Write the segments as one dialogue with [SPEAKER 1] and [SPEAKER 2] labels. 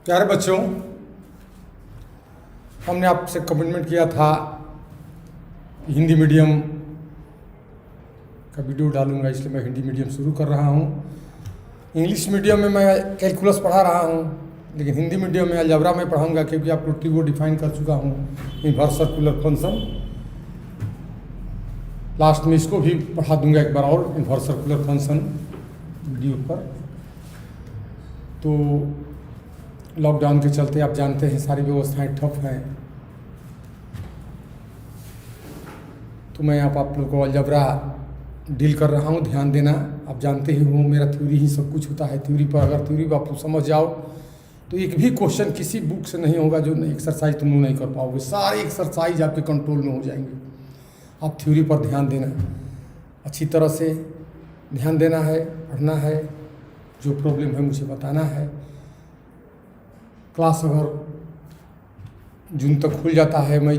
[SPEAKER 1] प्यारे बच्चों, हमने आपसे कमिटमेंट किया था कि हिंदी मीडियम का वीडियो डालूंगा, इसलिए मैं हिंदी मीडियम शुरू कर रहा हूँ। इंग्लिश मीडियम में मैं कैलकुलस पढ़ा रहा हूँ, लेकिन हिंदी मीडियम में अलजेब्रा में पढ़ाऊंगा, क्योंकि आप लोग को डिफाइन कर चुका हूँ, इनवर्स सर्कुलर फंक्शन। लास्ट में इसको भी पढ़ा दूंगा एक बार और, इनवर्स सर्कुलर फंक्शन वीडियो पर। तो लॉकडाउन के चलते आप जानते हैं सारी व्यवस्थाएं ठप हैं, तो मैं आप लोग को अलजेब्रा डील कर रहा हूँ, ध्यान देना। आप जानते ही हो मेरा थ्योरी ही सब कुछ होता है। थ्योरी पर अगर थ्योरी आप समझ जाओ तो एक भी क्वेश्चन किसी बुक से नहीं होगा जो एक्सरसाइज तुम लोग नहीं कर पाओगे। सारे एक्सरसाइज आपके कंट्रोल में हो जाएंगे। आप थ्योरी पर ध्यान देना, अच्छी तरह से ध्यान देना है, पढ़ना है, जो प्रॉब्लम है मुझे बताना है। क्लास अगर जून तक खुल जाता है, मई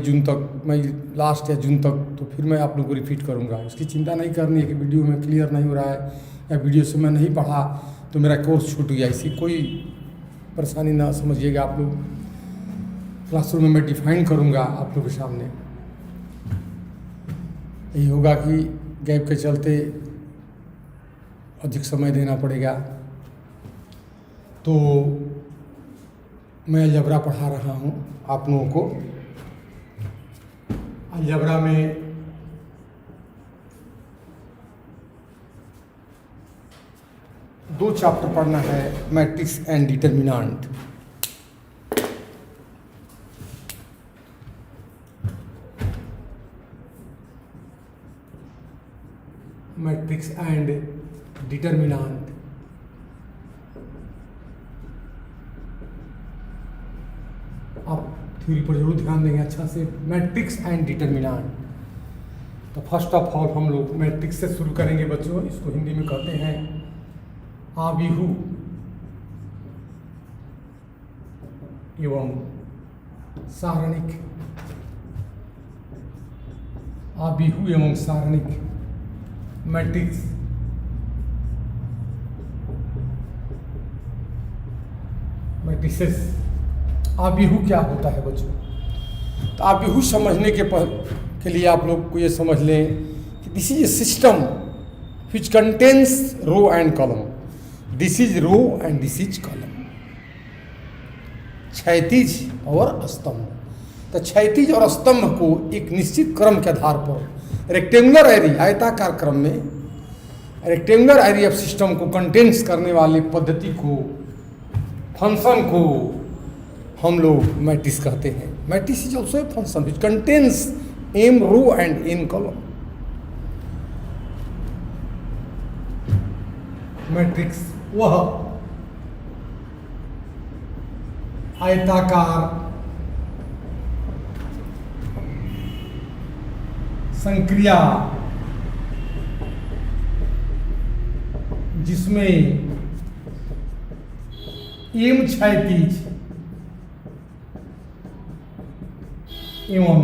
[SPEAKER 1] लास्ट या जून तक, तो फिर मैं आप लोगों को रिपीट करूंगा। उसकी चिंता नहीं करनी है कि वीडियो में क्लियर नहीं हो रहा है या वीडियो से मैं नहीं पढ़ा तो मेरा कोर्स छूट गया, इसी कोई परेशानी ना समझिएगा आप लोग। क्लासरूम में मैं डिफाइन करूंगा आप लोगों के सामने। यही होगा कि गैप के चलते अधिक समय देना पड़ेगा, तो मैं अलजेब्रा पढ़ा रहा हूँ आप लोगों को। अलजेब्रा में दो चैप्टर पढ़ना है, matrix and determinant. Matrix and determinant. आप थ्योरी पर जरूर ध्यान देंगे अच्छा से। मैट्रिक्स एंड डिटरमिनेंट, तो फर्स्ट ऑफ ऑल हम लोग मैट्रिक्स से शुरू करेंगे बच्चों। इसको हिंदी में कहते हैं आव्यूह एवं सारणिक। आव्यूह एवं सारणिक मैट्रिक्स। मैट्रिसेस। आव्यूह क्या होता है बच्चों? तो आव्यूह समझने के लिए आप लोग को ये समझ लें कि this is a system which contains row and column. This is row and this is column. क्षैतिज और स्तंभ। तो क्षैतिज और स्तंभ को एक निश्चित क्रम के आधार पर रेक्टेंगुलर एरी, आयताकार क्रम में रेक्टेंगुलर एरी ऑफ सिस्टम को कंटेन्स करने वाले पद्धति को, फंक्शन को हम लोग मैट्रिक्स कहते हैं। Matrix is also a function which contains M row and N column. Matrix वह आयताकार संक्रिया जिसमें एम क्षैतिज एवं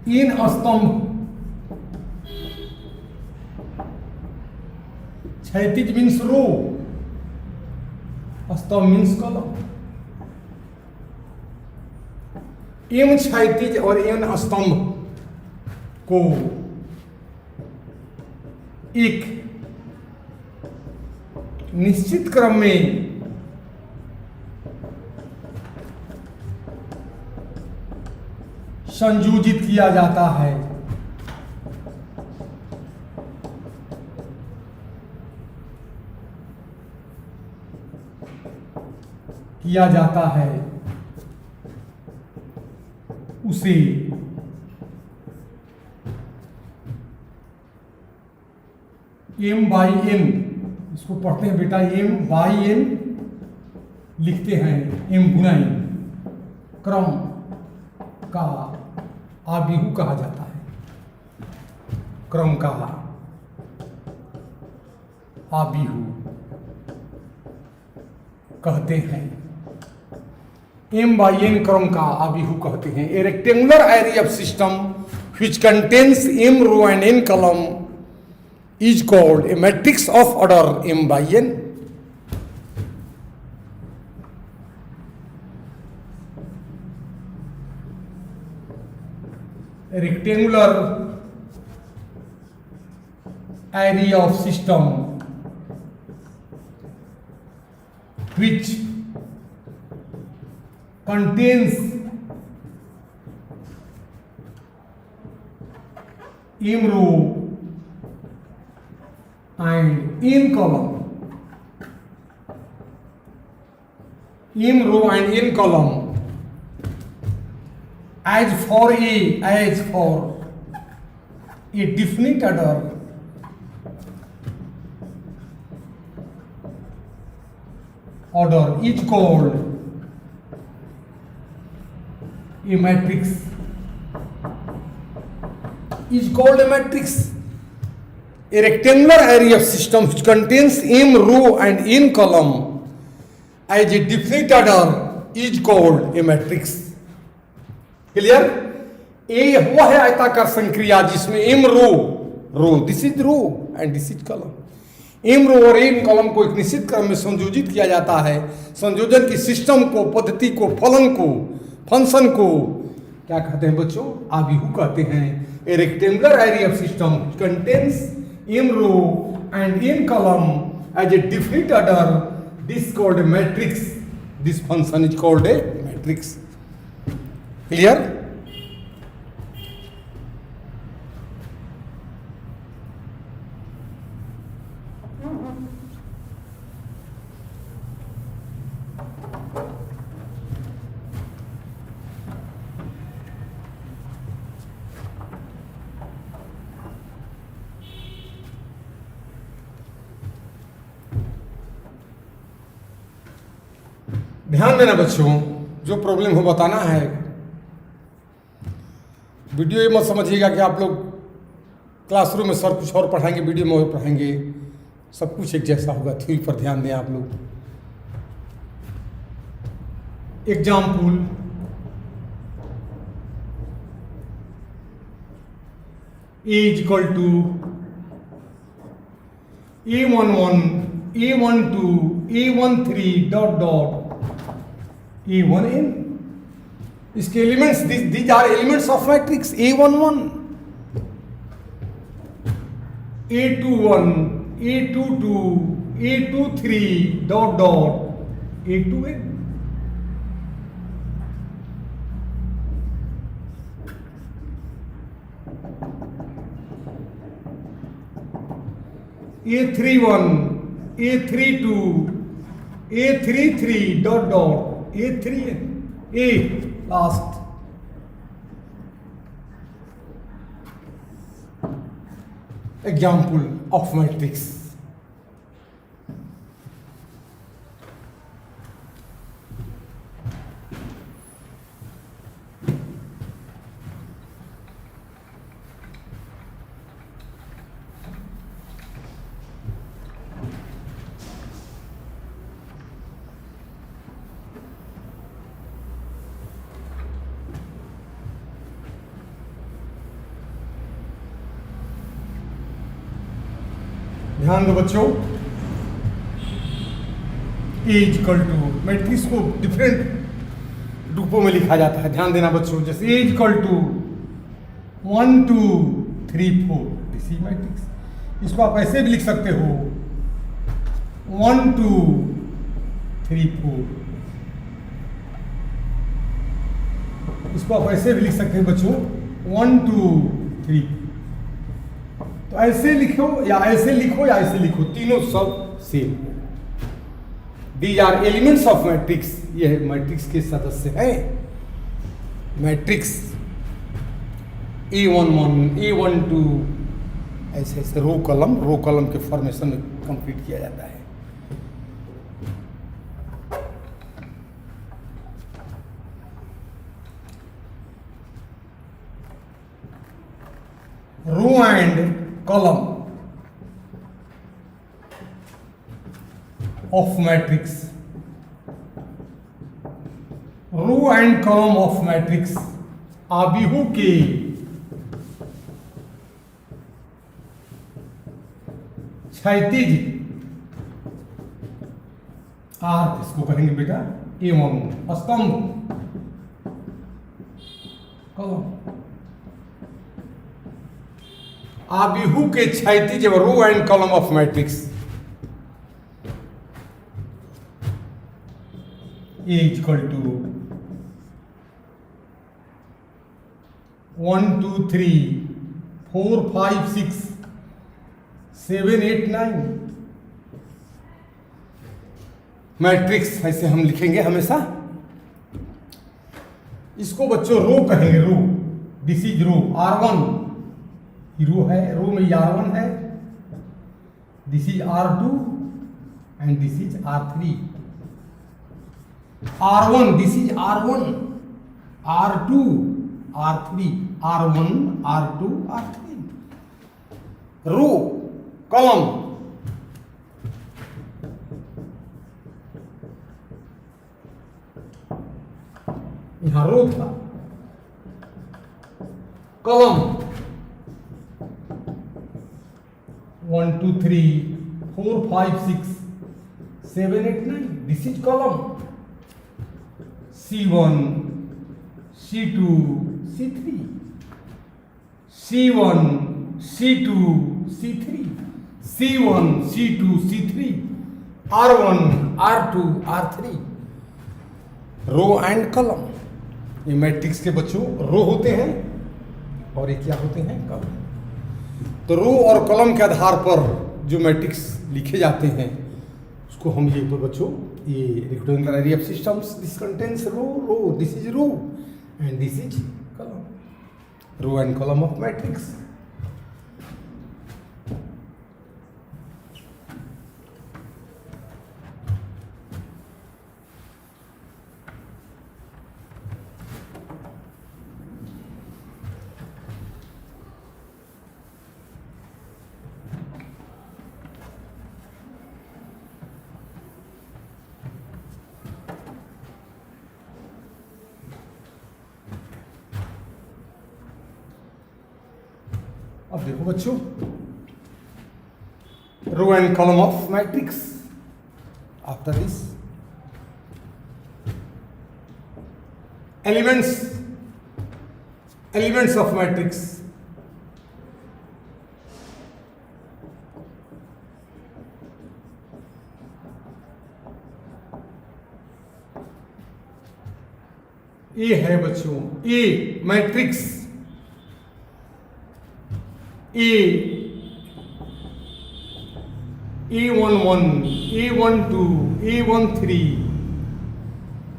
[SPEAKER 1] एन स्तंभ। क्षैतिज मीन्स रो, स्तंभ मीन्स कॉलम। एम क्षैतिज और एन स्तंभ को एक निश्चित क्रम में संयोजित किया जाता है। उसे एम बाई एन, इसको पढ़ते हैं बेटा एम बाई एन, लिखते हैं एम गुना एन, क्रम का आव्यूह कहा जाता है। क्रम का आव्यूह कहते हैं। एम बाई एन क्रम का आव्यूह कहते हैं। A rectangular array of system which contains m row and n column is called a matrix of order m by n. rectangular area of system which contains in row and in column, in row and in column, as for a definite order is called a matrix. Is called a matrix. A rectangular area of system which contains m row and n column as a definite order is called a matrix. Clear? ए वह है आयताकार संक्रिया जिसमें m row this is row and this is column, m row और n column को एक निश्चित क्रम में संयोजित किया जाता है। संयोजन की सिस्टम को, पद्धति को, फलन को, फंक्शन को क्या कहते हैं बच्चों? आव्यूह कहते हैं। A rectangular area of system contains m row and n column as a definite order, this called a matrix, this function is called a matrix. Clear? ध्यान देना बच्चों, जो प्रॉब्लम हो बताना है। वीडियो ये मत समझिएगा कि आप लोग क्लासरूम में सर कुछ और पढ़ाएंगे, वीडियो में और पढ़ाएंगे, सब कुछ एक जैसा होगा। थ्योरी पर ध्यान दें आप लोग। Example, A is equal to A11, A12, A13 dot dot A1n। इसके elements, these are elements of matrix A11, A21, A22, A23 dot dot A2n। A31, A32, A33 dot dot A3n, A last। Example of matrix। ध्यान दो बच्चों, A is equal to, matrix को different रूपों में लिखा जाता है। ध्यान देना बच्चों, जैसे A is equal to 1 2 3 4, this is matrix. इसको आप ऐसे भी लिख सकते हो 1 2 3 4। इसको आप ऐसे भी लिख सकते हैं बच्चों 1 2 3। तो ऐसे लिखो या ऐसे लिखो या ऐसे लिखो, तीनों सब same. These are elements of matrix. यह मैट्रिक्स के सदस्य हैं। मैट्रिक्स A11, A12 ऐसे ऐसे रो कॉलम के फॉर्मेशन में कंप्लीट किया जाता है। Row and column of matrix, row and column of matrix आव्यूह के क्षैतिज आर्क, इसको कहेंगे बेटा A1 स्तंभ कॉलम। आबिहू के क्षैतिज row and column of matrix A equal to 1 2 3 4 5 6 7 8 9 matrix ऐसे हम लिखेंगे हमेशा। इसको बच्चों रो कहेंगे, रो। दिस इज रो, R1 रो है, रो में R1 है, this is R2 and this is R3। R1 this is R1, R2 R3, R1 R2 R3। Row column, यहां रो था, column 1 2 3 4 5 6 7 8 9, this is column C1 C2 C3, C1 C2 C3, C1 C2 C3, R1 R2 R3। Row and column, ये matrix के बच्चों रो होते हैं और ये क्या होते हैं, कॉलम। तो रो और कॉलम के आधार पर जो मैट्रिक्स लिखे जाते हैं उसको हम ये बच्चों, ये recording library of systems, this contains row, this is row and this is column, row and column of matrix. अब देखो बच्चों, row and column of matrix. After this elements of matrix. A है बच्चों, A matrix, A11, A12, A13,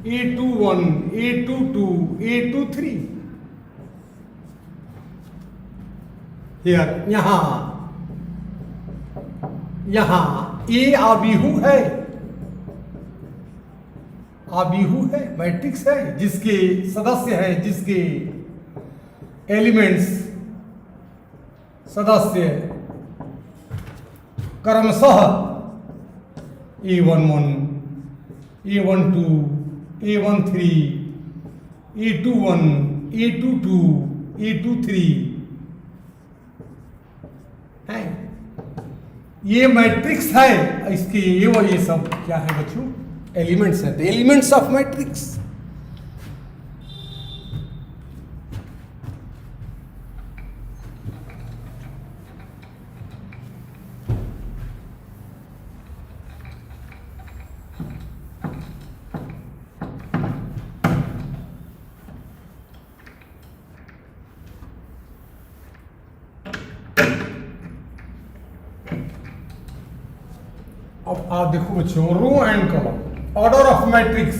[SPEAKER 1] A21, A22, A23। Here, यहाँ A आबिहू है, matrix है, जिसके सदस्य है, जिसके एलिमेंट्स सदस्य क्रमशः A11, A12, A13, A21, A22, A23 है। ये मैट्रिक्स है, इसके ये सब क्या है बच्चों, एलिमेंट्स है, एलिमेंट्स ऑफ मैट्रिक्स। अब आप देखो बच्चों, row and column, order of matrix.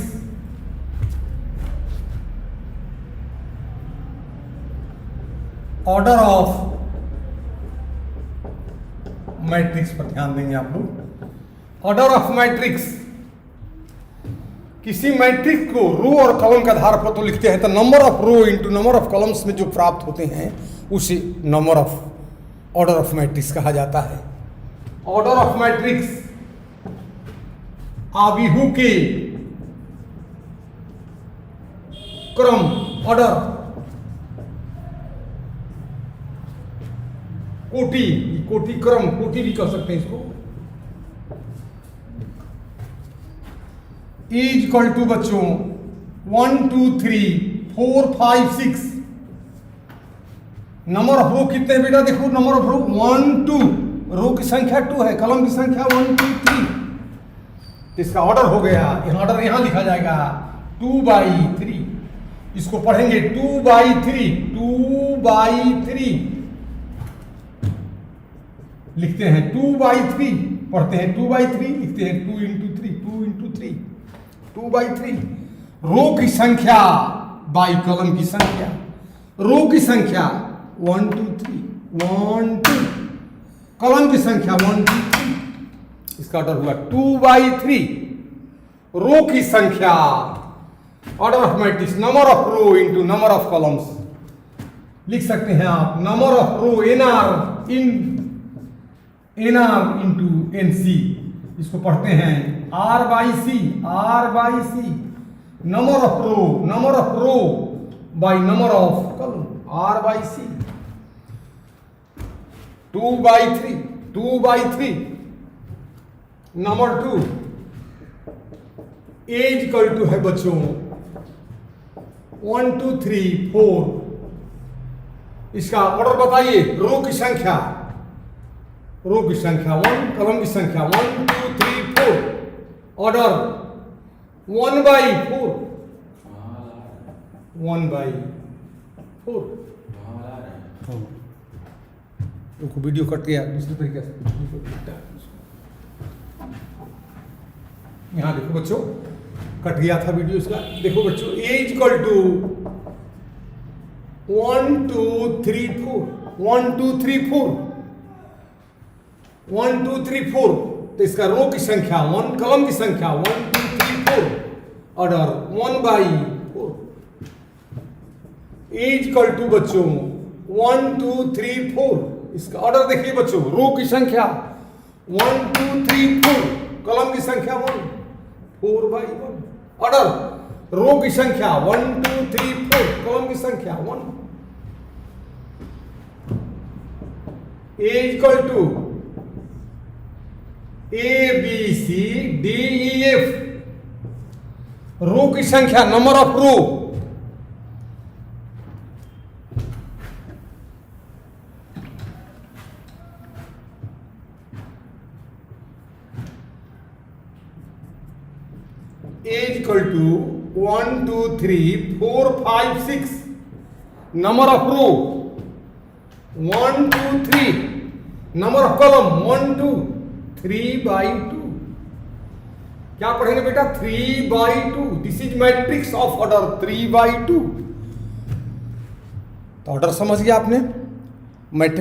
[SPEAKER 1] Order of matrix पर ध्यान देंगे आप लोग। ऑर्डर ऑफ मैट्रिक्स, किसी मैट्रिक्स को रो और कॉलम के आधार पर तो लिखते हैं, तो number of row into number of columns में जो प्राप्त होते हैं उसे number of order of matrix कहा जाता है। ऑर्डर ऑफ मैट्रिक्स आबिहू के क्रम, ऑर्डर, कोटि क्रम, कोटि भी कह सकते हैं इसको। इज इक्वल टू बच्चों 1 2 3 4 5 6 नंबर ऑफ रो कितने हैं बेटा, देखो नंबर ऑफ रो 1 2, रो की संख्या 2 है, कॉलम की संख्या 1 2 3। तो इसका ऑर्डर हो गया, ऑर्डर यहां लिखा जाएगा 2/3। इसको पढ़ेंगे 2/3, 2/3 लिखते हैं, 2/3 पढ़ते हैं, 2/3 लिखते हैं, 2 × 3, 2 × 3, 2/3। रो की संख्या बाई कॉलम की संख्या, रो की संख्या 1 2 3 1 2, कॉलम की संख्या 1 2 3। इसका ऑर्डर हुआ 2/3। रो की संख्या, order of matrix, number of row into number of columns लिख सकते हैं आप। Number of row NR into NC, इसको पढ़ते हैं R/C, R/C। Number of row by number of column, R/C। 2/3। Number 2 as equal to है बच्चों 1 2 3 4। इसका ऑर्डर बताइए, रो की संख्या 1, कॉलम की संख्या 1 2 3 4। ऑर्डर 1/4, 1/4। उनको वीडियो कट गया दूसरे तरीके से, यहाँ देखो बच्चों, कट गया था वीडियो इसका। देखो बच्चों, एज इक्वल टू 1 2 3 4, 1 2 3 4, 1 2 3 4। तो इसका रो की संख्या 1, कॉलम की संख्या 1 2 3 4। ऑर्डर 1/4। एज इक्वल टू बच्चों 1 2 3 4। इसका ऑर्डर देखिए बच्चों, रो की संख्या 1 2 3 4, कॉलम की संख्या 1 4/1। ऑर्डर रो की संख्या 1 2 3 4, कॉलम की संख्या 1। As equal to ABCDEF, row की संख्या, number of row, as equal to 1 2 3 4 5 6। Number of row 1 2 3, number of column 1 2 3/2। क्या पढ़ेंगे बेटा, 3/2। This is matrix of order 3/2। तो ऑर्डर समझ गया आपने,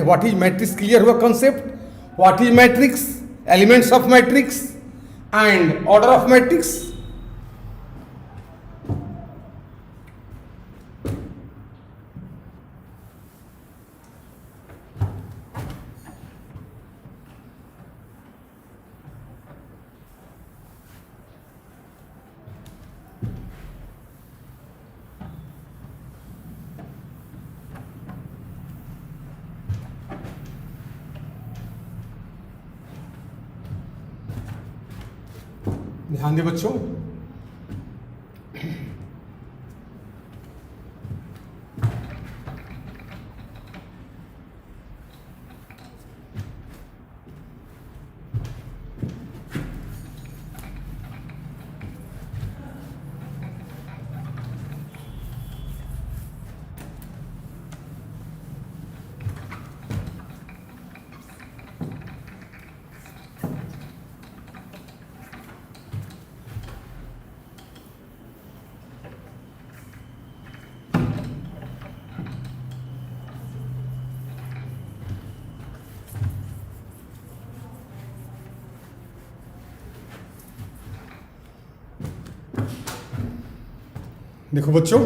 [SPEAKER 1] व्हाट इज मैट्रिक्स, क्लियर हुआ concept. What is matrix, elements of matrix and order of matrix. ध्यान दे बच्चों, देखो बच्चों,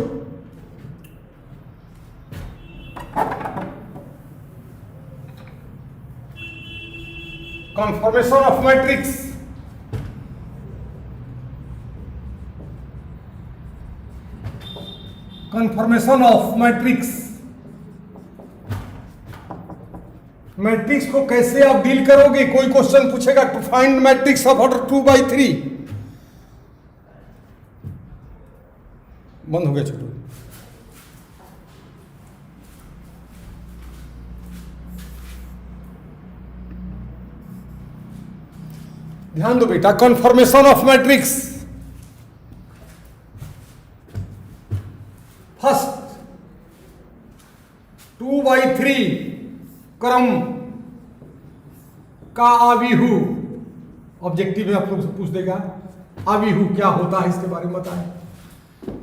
[SPEAKER 1] conformation of matrix, confirmation of matrix. Matrix को कैसे आप डील करोगे, कोई क्वेश्चन पूछेगा to find matrix of order 2/3। बंद हो गया छोटू। ध्यान दो बेटा, कन्फर्मेशन ऑफ मैट्रिक्स। फर्स्ट 2/3 क्रम का आविहु, ऑब्जेक्टिव में आप लोग से पूछ देगा आविहु क्या होता है, इसके बारे में बताएं।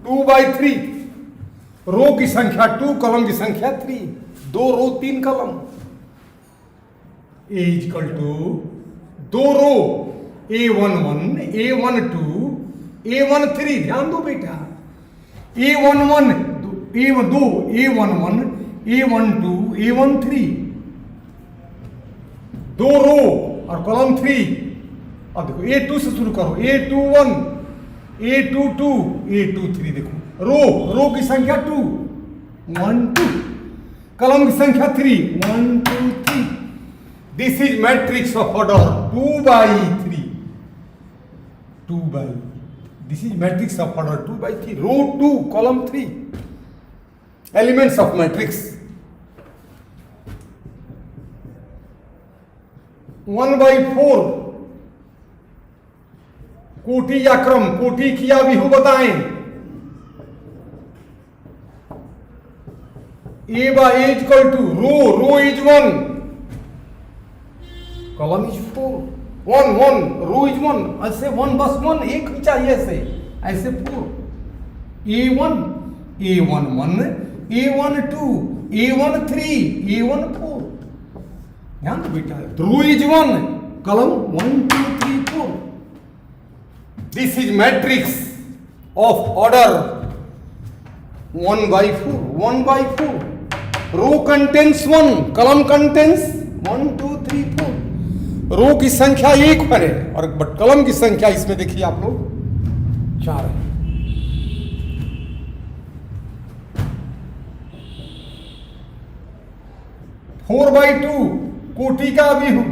[SPEAKER 1] 2/3 रो की संख्या 2, कॉलम की संख्या 3, 2 row 3 column, A equal to 2 row A11, A12, A13। ध्यान दो बेटा, A11 A2, A11, A12, A13, 2 रो और कॉलम 3। अब देखो A2 से शुरू करो, A21, A22, A23। देखो रो की संख्या 2, 1 2, कॉलम की संख्या 3, 1 2 3। This is matrix of order 2/3। This is matrix of order 2/3, row 2, column 3. Elements of matrix 1/4 कोटि या क्रम, कोटि की आविहु बताएं। A is equal to row is 1, column is 4, 1 row is 1, ऐसे 1 बस 1 एक ही चाहिए, ऐसे 4, A1, A11, A12, A13, A14। ध्यान दो बेटा, row is 1, column 1 2 3 4। This is matrix of order 1/4, 1/4। Row contains 1, column contains 1 2 3 4। Row की संख्या 1 है और बट कॉलम की संख्या इसमें देखिए आप लोग 4 है। फोर 4/2 कोटि का आविहु,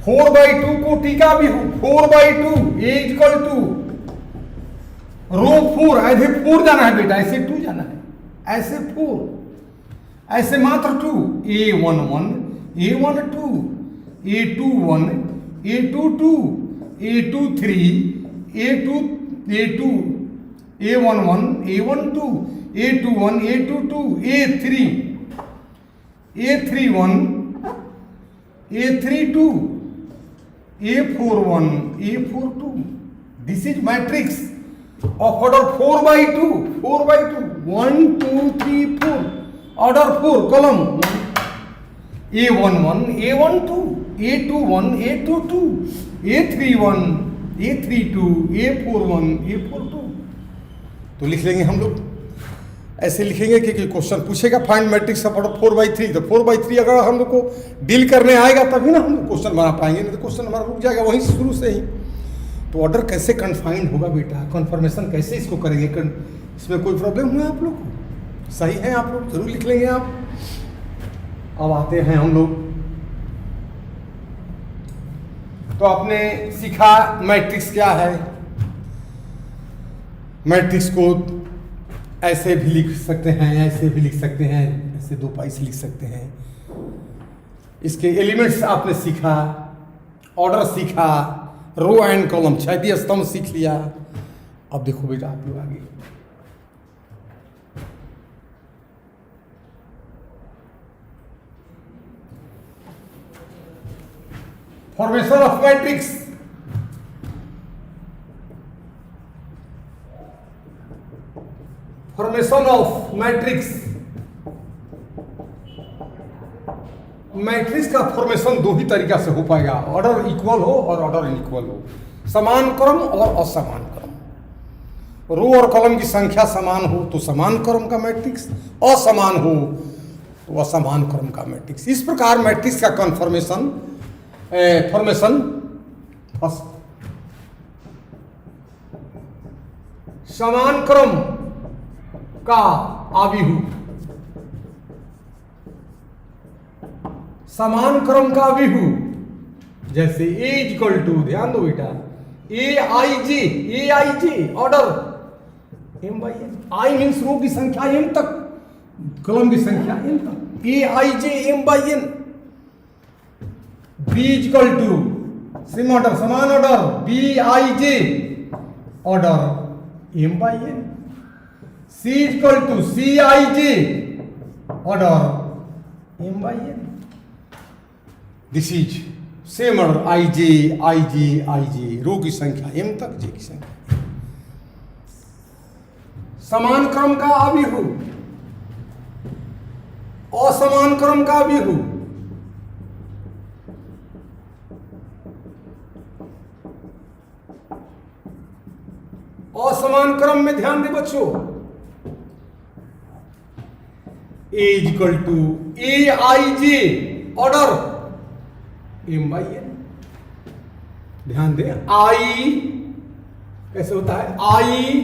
[SPEAKER 1] 4/2 कोटि का आविहु, 4/2 A इक्वल टू रो 4, ऐसे 4 जाना है बेटा, ऐसे 2 जाना है, ऐसे 4, ऐसे मात्र 2, A11, A12, A21, A22, A23, A2, A11, A12, A21, A22, A3, A31, A32, A41, A42। This is matrix of order 4/2, 4/2, 1 2 3 4। Order 4, column A11, A12, A21, A22, A31, A32, A41, A42। तो लिख लेंगे हम लोग, ऐसे लिखेंगे कि क्वेश्चन पूछेगा find matrix of order 4/3। तो 4/3 अगर हम लोग को डील करने आएगा तभी ना हम लोग क्वेश्चन बना पाएंगे, नहीं तो क्वेश्चन हमारा रुक जाएगा वहीं शुरू से ही। तो ऑर्डर कैसे कन्फाइंड होगा बेटा, कन्फर्मेशन कैसे इसको करेंगे, इसमें कोई प्रॉब्लम हुआ आप लोग को? सही है, आप लोग जरूर लिख लेंगे आप। अब आते हैं हम लोग, तो आपने सीखा मैट्रिक्स क्या है। मैट्रिक्स को ऐसे भी लिख सकते हैं, ऐसे भी लिख सकते हैं, ऐसे 2 पाई से लिख सकते हैं। इसके एलिमेंट्स आपने सीखा, ऑर्डर सीखा, रो एंड कॉलम, क्षैतिज स्तंभ सीख लिया। अब देखो बेटा आप लोग आगे, formation of matrix. Formation of matrix, matrix का फॉर्मेशन 2 ही तरीका से हो पाएगा, ऑर्डर इक्वल हो और ऑर्डर इनइक्वल हो, समान क्रम और असमान क्रम। रो और कॉलम की संख्या समान हो तो समान क्रम का मैट्रिक्स, असमान हो तो असमान क्रम का मैट्रिक्स। इस प्रकार मैट्रिक्स का कन्फर्मेशन फॉर्मेशन फर्स्ट, समान क्रम का आविहु, समान क्रम का आविहु, जैसे A इक्वल टू, ध्यान दो बेटा, AIJ order M/n। I means row की संख्या m तक, कॉलम की संख्या n तक, AIJ M/n। B equal to same order, समान order, B I J order M by N, C equal to C I J order M by N. This is same order I J I J I J, row की संख्या M तक, जे की संख्या। समान क्रम का अभिहु, असमान क्रम का अभिहु, असमान क्रम में ध्यान दे बच्चों, A equal to A I J order M by N. ध्यान दे, आई कैसे होता है, I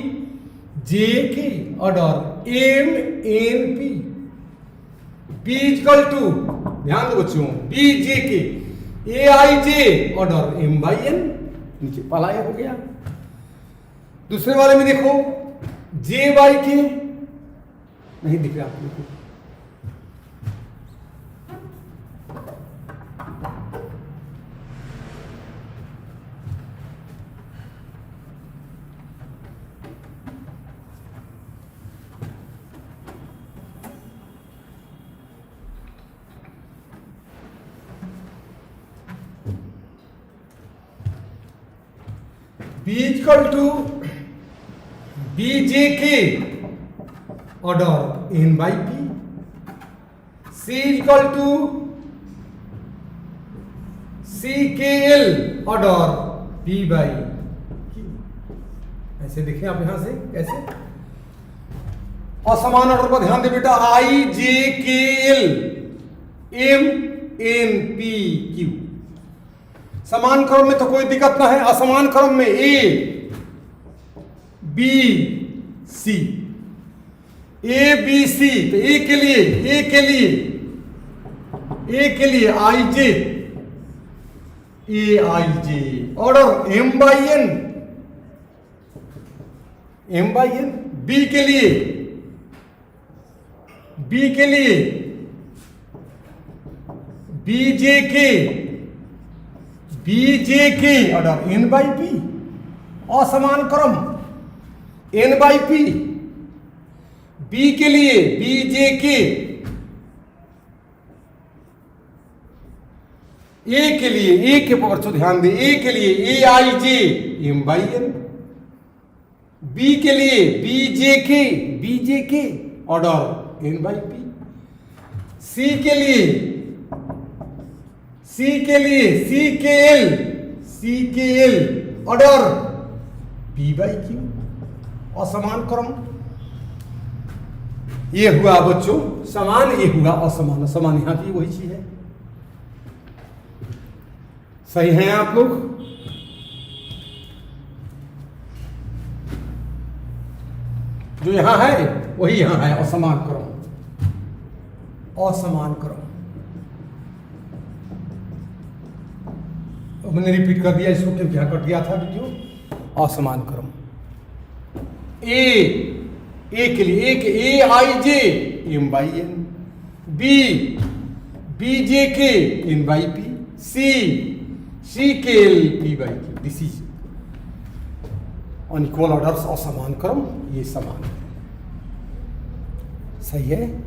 [SPEAKER 1] J K order M N P, B equal to, ध्यान दो बच्चों, B J K A I J order M by N. नीचे पलाया हो गया। दूसरे वाले में देखो, जे बाई के नहीं दिख रहा आप लोग को, B equal to B J K order N by P, C equal to C K L order P by Q. ऐसे देखें आप यहां से कैसे, असमान ऑर्डर पर ध्यान दे बेटा, I J K L M N P Q. समान क्रम में तो कोई दिक्कत ना है, असमान क्रम में ए बी सी, ए बी सी, तो ए के लिए I J, A I J order M by N, M by N. B के लिए B J K order N by P, असमान क्रम एन बाई पी। बी के लिए बी जे के, ए के लिए, ए के पर ध्यान दे, ए के लिए A I J M by N. B के लिए B J K order N by P. C के लिए सी K L order P by Q, असमान क्रम। ये हुआ बच्चों समान, ये हुआ असमान। समान यहां की वही चीज है। सही हैं आप लोग? जो यहां है वही यहां है, असमान क्रम, असमान क्रम। मैंने रिपीट कर दिया इसको क्योंकि यहां कट गया था वीडियो। असमान क्रम, ए के लिए A I J M by N, B J K N by P, C K L P by Q. This is unequal orders, असमान क्रम, ये समान है। सही है?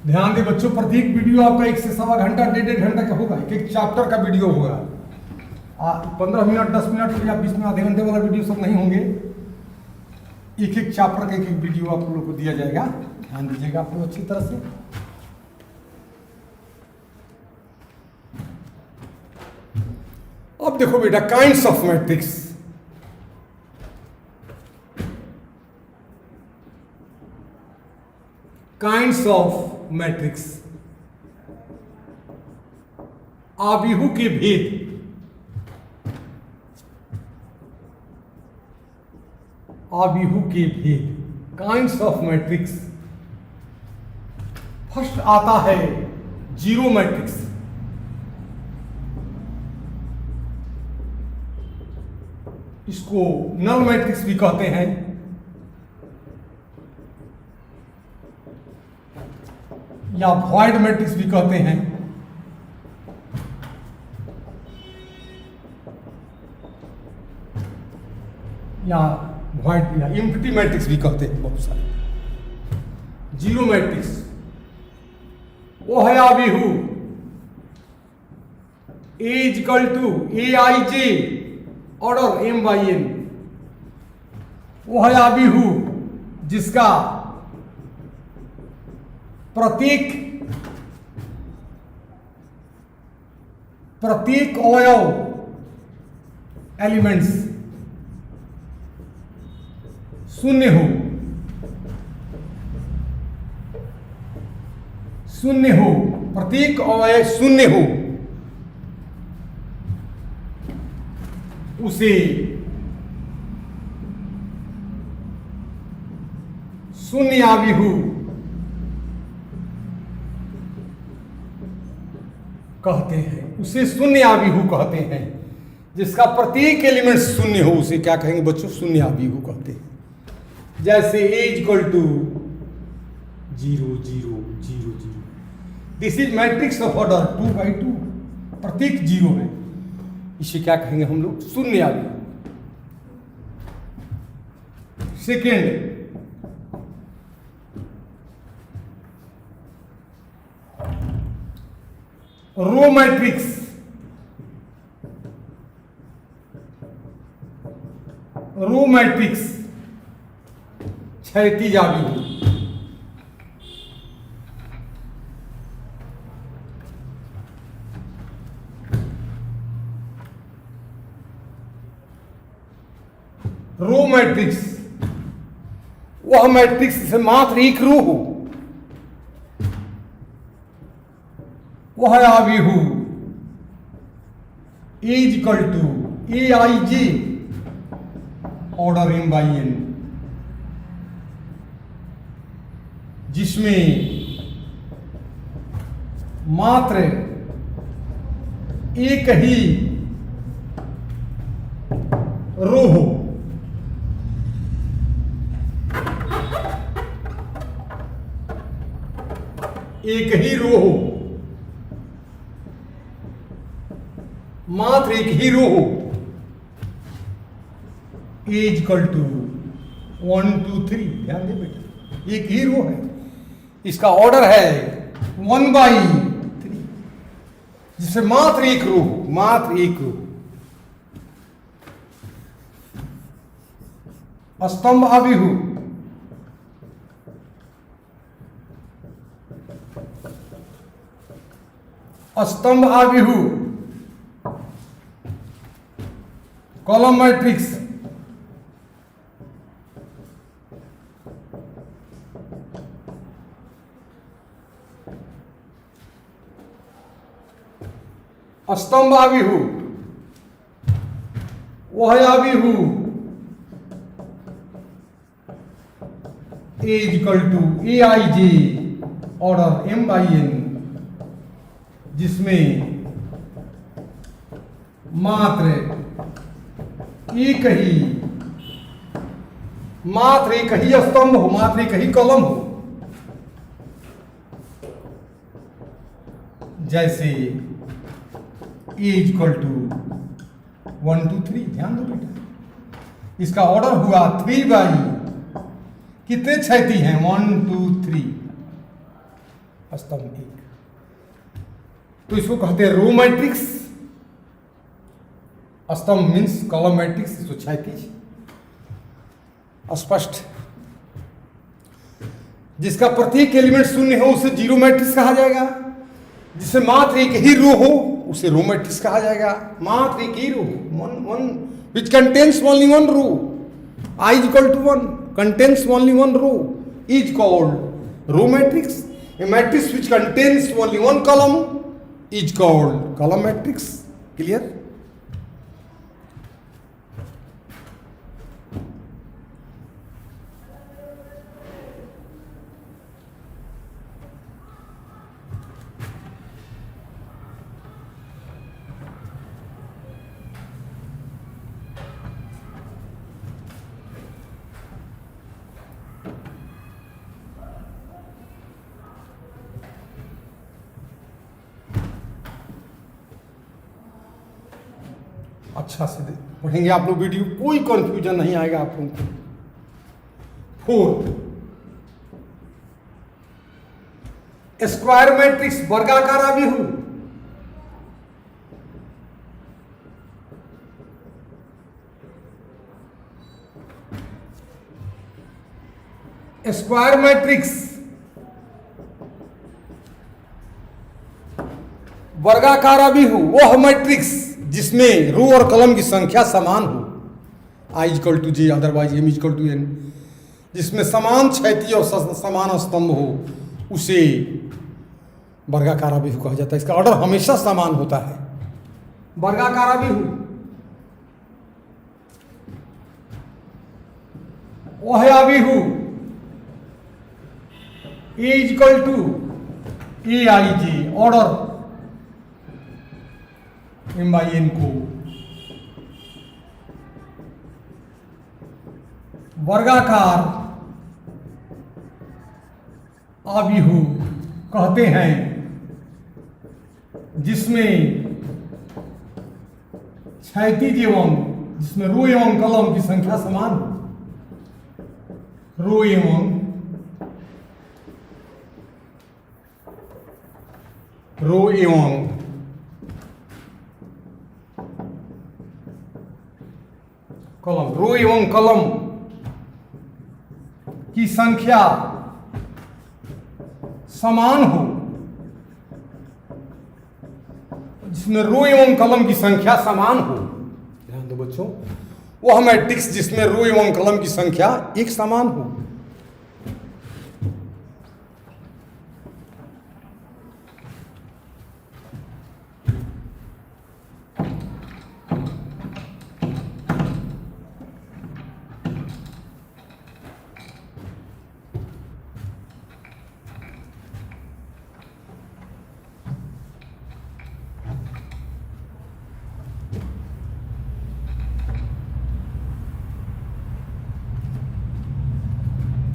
[SPEAKER 1] ध्यान दे बच्चों, प्रत्येक वीडियो आपका 1 से 1.25 घंटा, 1.5 घंटा का होगा। एक चैप्टर का वीडियो होगा। 15 मिनट 10 मिनट या 20 मिनट आधे घंटे वाला वीडियो सब नहीं होंगे। एक एक चैप्टर का एक एक वीडियो आप लोग को दिया जाएगा, ध्यान दीजिएगा आप लोग अच्छी तरह से। अब देखो बेटा, kinds of matrix. Kinds of matrix, आव्यूह के भेद। आव्यूह के भेद, काइंड्स ऑफ मैट्रिक्स। फर्स्ट आता है जीरो मैट्रिक्स। इसको नल मैट्रिक्स भी कहते हैं। या वॉइड मैट्रिक्स भी कहते हैं। या वॉइड या एम्प्टी मैट्रिक्स भी कहते हैं बहुत सारे। जीरो मैट्रिक्स वो है आव्यूह, A equal to A I J order M by N. वो है आव्यूह जिसका प्रत्येक अवयव एलिमेंट्स शून्य हो, प्रत्येक अवयव शून्य हो, उसे शून्य आव्यूह कहते हैं। उसे शून्य आव्यूह कहते हैं। जिसका प्रत्येक एलिमेंट शून्य हो उसे क्या कहेंगे बच्चों? शून्य आव्यूह कहते हैं। जैसे A equal to 0 0 0 0, this is matrix of order 2 by 2, प्रत्येक जीरो है। इसे क्या कहेंगे हम लोग? शून्य आव्यूह। Second, row matrix. Row matrix क्षैतिज आव्यूह। रो मैट्रिक्स वह मैट्रिक्स से मात्र एक रो हो, वह है आव्यूह A equal to A I J order M by N, जिसमें मात्र एक ही रो हो। एक ही रो हो, मात्र एक ही रो हो। ए इक्वल टू 1 2 3, ध्यान दे बेटा, एक ही रो है। इसका ऑर्डर है 1/3, जिससे मात्र एक रो हो, मात्र एक रो। स्तंभ आव्यूह। स्तंभ आव्यूह, कॉलम मैट्रिक्स। स्तंभ आव्यूह वह आव्यूह A equal to A I J order M by N, जिसमें मात्र एक ही स्तंभ हो, मात्र एक ही कॉलम हो। जैसे ए इक्वल टू 1 2 3, ध्यान दो बेटा, इसका ऑर्डर हुआ 3/, कितने क्षैतिज हैं? 1 2 3, स्तंभ एक। तो इसको कहते हैं रो मैट्रिक्स। स्तंभ मीन्स कॉलम मैट्रिक्स, जो क्षैतिज स्पष्ट, जिसका प्रत्येक एलिमेंट शून्य हो उसे जीरो मैट्रिक्स कहा जाएगा, जिसमें मात्र एक ही रो हो उसे रो मैट्रिक्स कहा जाएगा। मात्र एक ही row, one which contains only one row, I is equal to one, contains only one row is called row matrix. A matrix which contains only one column is called column matrix. Clear? अच्छा से पढ़ेंगे आप लोग video, कोई confusion नहीं आएगा आप लोगों को। फोर्थ, स्क्वायर मैट्रिक्स वर्गाकार अभिहु, स्क्वायर मैट्रिक्स वर्गाकार अभिहु वह मैट्रिक्स जिसमें रो और कॉलम की संख्या समान हो, I equal to J otherwise M equal to N, जिसमें समान क्षैतिज और समान स्तंभ हो उसे वर्गाकार अभिहु कहा जाता है। इसका ऑर्डर हमेशा समान होता है। वर्गाकार अभिहु वह अभिहु A equal to A I J, order M by N को वर्गाकार अभिहु कहते हैं, जिसमें क्षैतिज एवं जिसमें रो एवं कॉलम की संख्या समान हो, रो एवं कॉलम, रो एवं कॉलम की संख्या समान हो, जिसमें रो एवं कॉलम की संख्या समान हो, ध्यान दो बच्चों, वह मैट्रिक्स जिसमें रो एवं कॉलम की संख्या एक समान हो।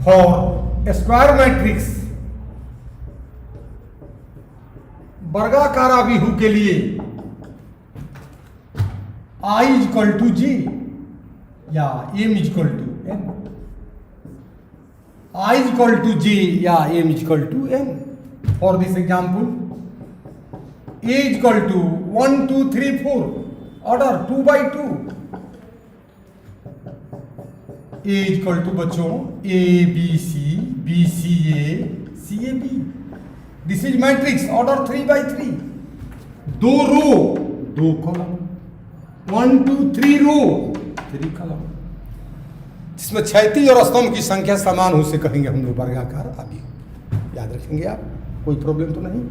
[SPEAKER 1] फॉर स्क्वायर मैट्रिक्स वर्गाकार अभिहु के लिए I is equal to J या M is equal to N, I is equal to J या M is equal to N. For this example A is equal to 1 2 3 4, order 2 by 2, A is equal to बच्चों A B C A B, this is matrix order 3 by 3, 2 row 2 column, 1 2 3 row 3 column, जिसमें क्षैतिज और स्तंभ की संख्या समान हो उसे कहेंगे हम लोग वर्गाकार अभिहु। याद रखेंगे आप, कोई प्रॉब्लम तो नहीं।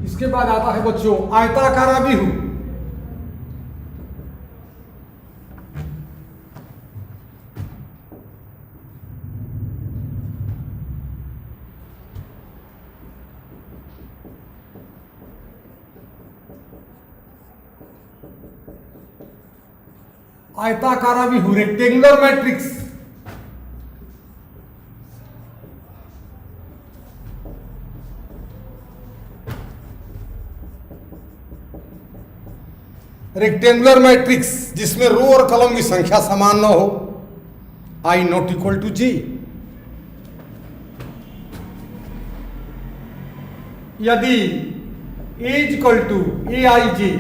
[SPEAKER 1] इसके बाद आता है बच्चों आयताकार अभिहु। आयताकार अभिहु रेक्टेंगुलर मैट्रिक्स। रेक्टेंगुलर मैट्रिक्स जिसमें रो और कॉलम की संख्या समान न हो, I not equal to J. यदि A is equal to A I J,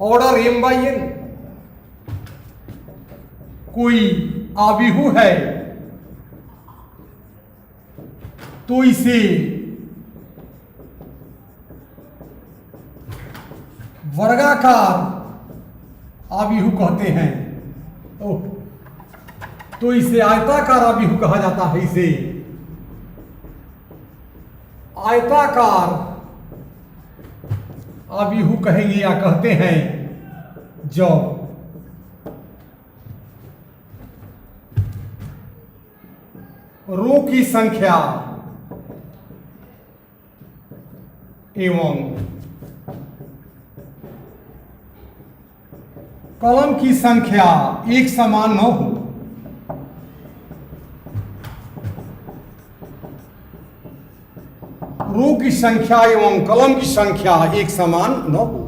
[SPEAKER 1] order M by N, कोई आबिहु है तो इसे वर्गाकार आबिहु कहते हैं। तो इसे आयताकार आबिहु कहा जाता है। इसे आयताकार आबिहु कहेंगे या कहते हैं जब रो की संख्या एवं कॉलम की संख्या एक समान न हो। रो की संख्या एवं कॉलम की संख्या एक समान न हो।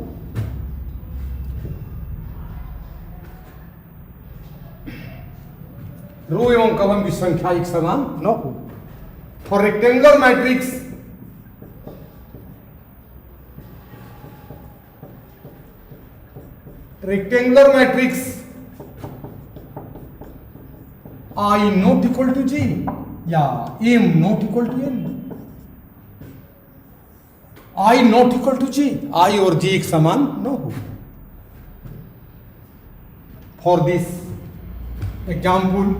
[SPEAKER 1] रो एवं कॉलम की संख्या एक समान न हो। For rectangular matrix I not equal to J या M not equal to N. I not equal to J, I और जी एक समान न हो। For this example,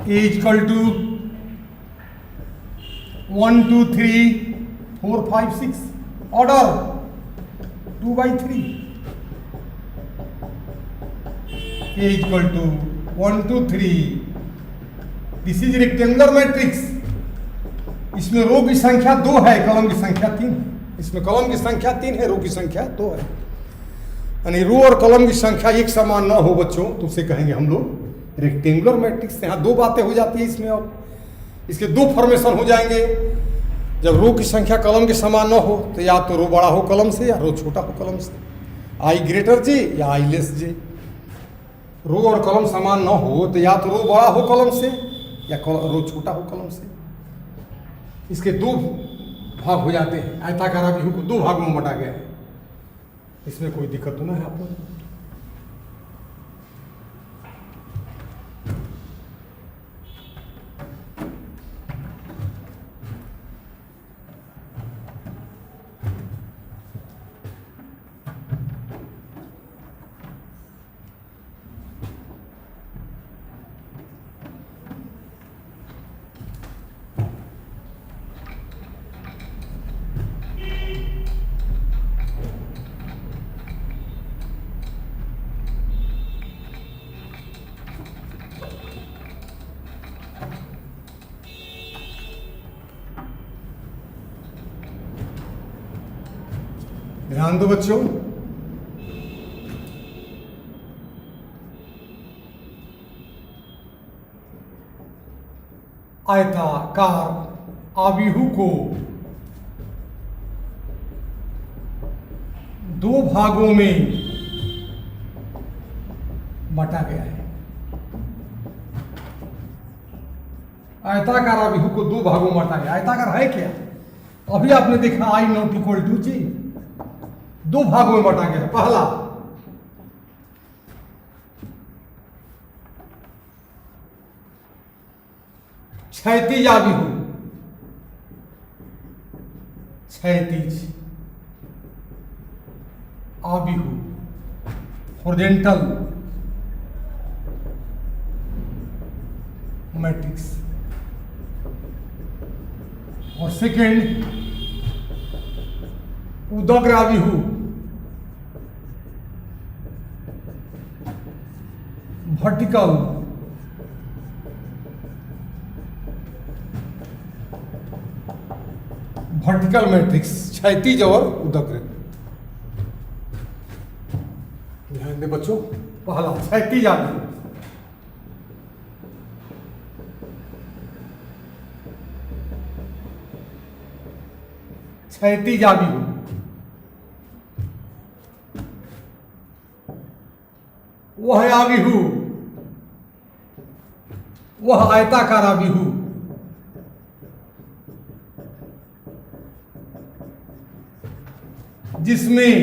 [SPEAKER 1] A equal to 1 2 3 4 5 6, order 2 by 3। A equal to 1 2 3। This is rectangular matrix. इसमें row की संख्या 2 है, कॉलम की संख्या 3 है। इसमें कॉलम की संख्या 3 है, रो की संख्या 2 है। यानी रो और कॉलम की संख्या एक समान ना हो बच्चों, तो उसे कहेंगे हम लोग रेक्टेंगुलर मैट्रिक्स। यहाँ दो बातें हो जाती है इसमें, और इसके दो फॉर्मेशन हो जाएंगे। जब रो की संख्या कॉलम के समान न हो तो या तो रो बड़ा हो कॉलम से या रो छोटा हो कॉलम से, आई ग्रेटर जे या आई लेस जे। रो और कॉलम समान न हो तो या तो रो बड़ा हो कॉलम से या रो छोटा हो कॉलम से। इसके दो भाग हो जाते हैं। आयताकार आव्यूह को दो भागों में बांटा गया है। इसमें कोई दिक्कत तो ना है आपको? ध्यान दो बच्चों, आयताकार आव्यूह को दो भागों में बांटा गया है। आयताकार आव्यूह को दो भागों में बांटा गया। आयताकार है क्या? अभी आपने देखा आई नॉट इक्वल टू जी, दो भागों में बांटा गया। पहला, क्षैतिज आव्यूह, क्षैतिज आव्यूह, हॉरिजॉन्टल मैट्रिक्स। और सेकेंड, उदग्र आव्यूह, वर्टिकल वर्टिकल मैट्रिक्स, क्षैतिज और उदग्र। ध्यान दे बच्चों, पहला क्षैतिज आव्यूह, क्षैतिज आव्यूह, वह आव्यूह, वह आयताकार आव्यूह जिसमें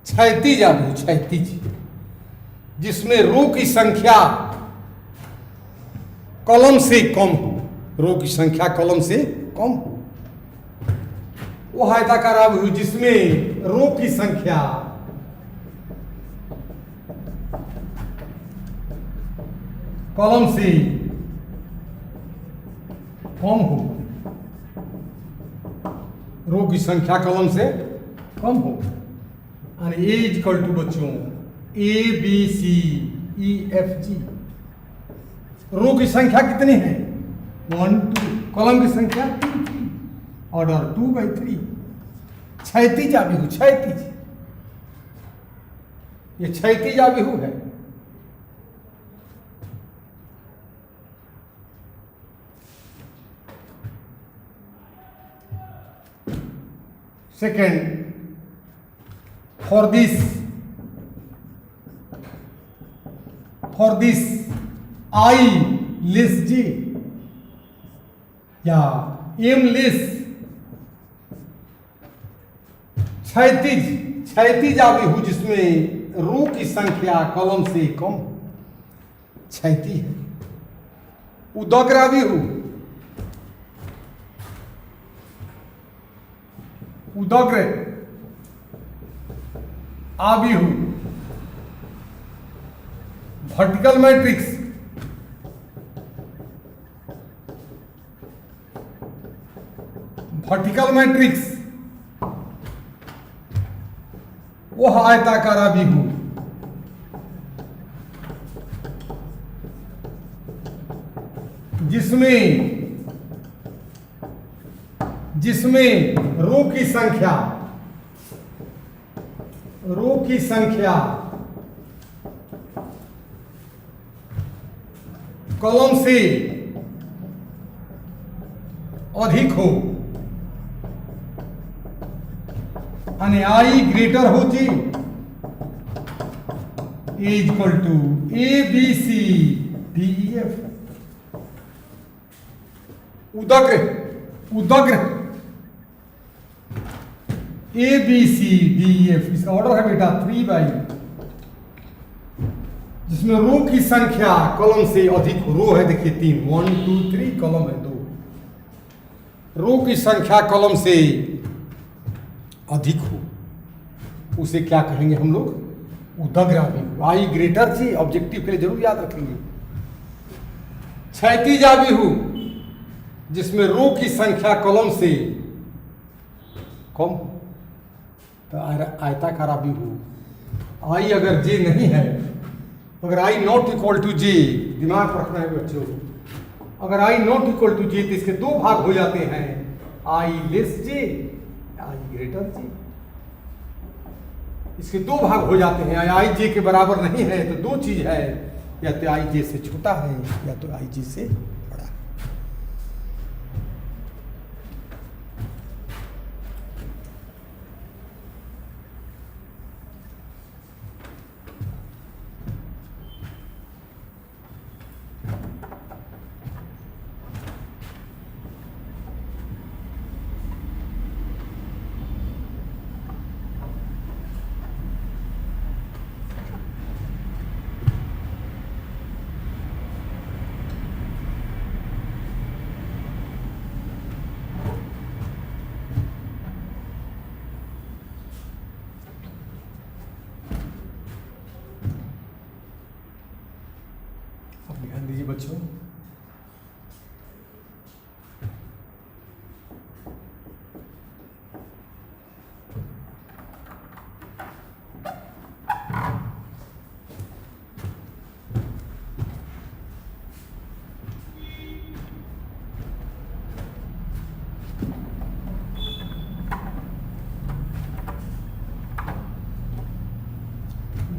[SPEAKER 1] क्षैतिज आव्यूह, क्षैतिज, जिसमें रो की संख्या कॉलम से कम हो, रो की संख्या कॉलम से कम हो। वह आयताकार आव्यूह जिसमें रो की संख्या कॉलम से कम हो, रो की संख्या कॉलम से कम हो। यानी ए इक्वल टू बच्चों A B C E F G, रो की संख्या कितनी है 1 2, कॉलम की संख्या 2 3, ऑर्डर 2/3। क्षैतिज आव्यूह, क्षैतिज, ये क्षैतिज आव्यूह है। Second, for this I less j या m less, क्षैतिज आव्यूह जिसमें रो की संख्या कॉलम से कम, क्षैतिज है। उदग्र आव्यूह, उदग्र आव्यूह, वर्टिकल मैट्रिक्स, वर्टिकल मैट्रिक्स, वह आयताकार आव्यूह जिसमें रो की संख्या कॉलम से अधिक हो, यानी आई ग्रेटर हो J, A equal to A B C D E F. उदग्र A B C D E F, इसका ऑर्डर है बेटा 3/, जिसमें रो की संख्या कॉलम से अधिक हो। रो है देखिए 3, 1 2 3, कॉलम है 2। रो की संख्या कॉलम से अधिक हो, उसे क्या कहेंगे हम लोग, उदग्र आव्यूह। आई ग्रेटर जी, ऑब्जेक्टिव के लिए जरूर याद रखेंगे। क्षैतिज आव्यूह जिसमें रो की संख्या कॉलम से कम, तो आयताकार आव्यूह। आई अगर जे नहीं है, अगर आई नॉट इक्वल टू जे, दिमाग रखना है बच्चों, अगर आई नॉट इक्वल टू जे तो इसके दो भाग हो जाते हैं, आई लेस जे, आई ग्रेटर जे। इसके दो भाग हो जाते हैं, आई जे के बराबर नहीं है तो दो चीज है, या तो आई जे से छोटा है या तो आई जे से बड़ा है। ध्यान दीजिए बच्चों,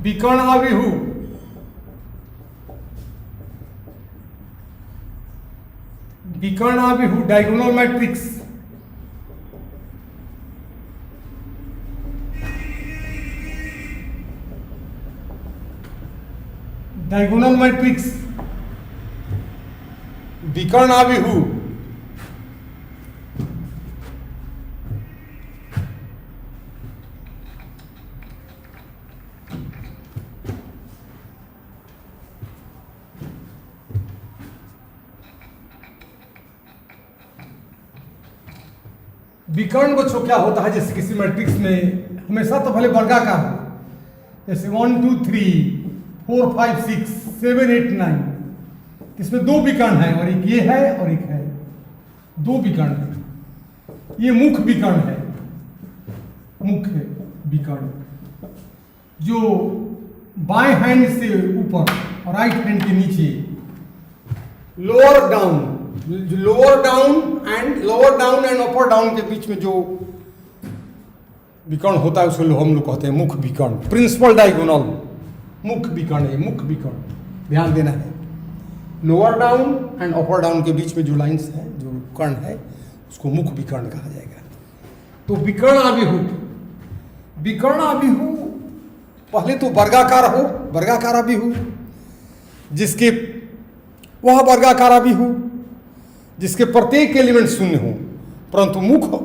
[SPEAKER 1] विकर्ण आव्यूह, विकर्ण आव्यूह डायगोनल मैट्रिक्स, डायगोनल मैट्रिक्स विकर्ण आव्यूह, विकर्ण बच्चों क्या होता है, जैसे किसी मैट्रिक्स में हमेशा तो भले वर्गाकार हो, जैसे 1 2 3 4 5 6 7 8 9, इसमें दो विकर्ण है और एक ये है और एक है, दो विकर्ण है। ये मुख्य विकर्ण है, मुख्य विकर्ण जो बाएं हैंड से ऊपर और राइट हैंड के नीचे, lower down and upper down के बीच में जो विकर्ण होता है उसको हम लोग कहते हैं मुख्य विकर्ण, प्रिंसिपल डायगोनल मुख्य विकर्ण है। मुख्य विकर्ण ध्यान देना है, lower down and upper down के बीच में जो लाइंस है, जो कर्ण है, उसको मुख्य विकर्ण कहा जाएगा। तो विकर्ण आव्यूह, विकर्ण आव्यूह पहले तो वर्गाकार हो, वर्गाकार आव्यूह, जिसके वह वर्गाकार आव्यूह जिसके प्रत्येक एलिमेंट शून्य हो, परंतु मुख्य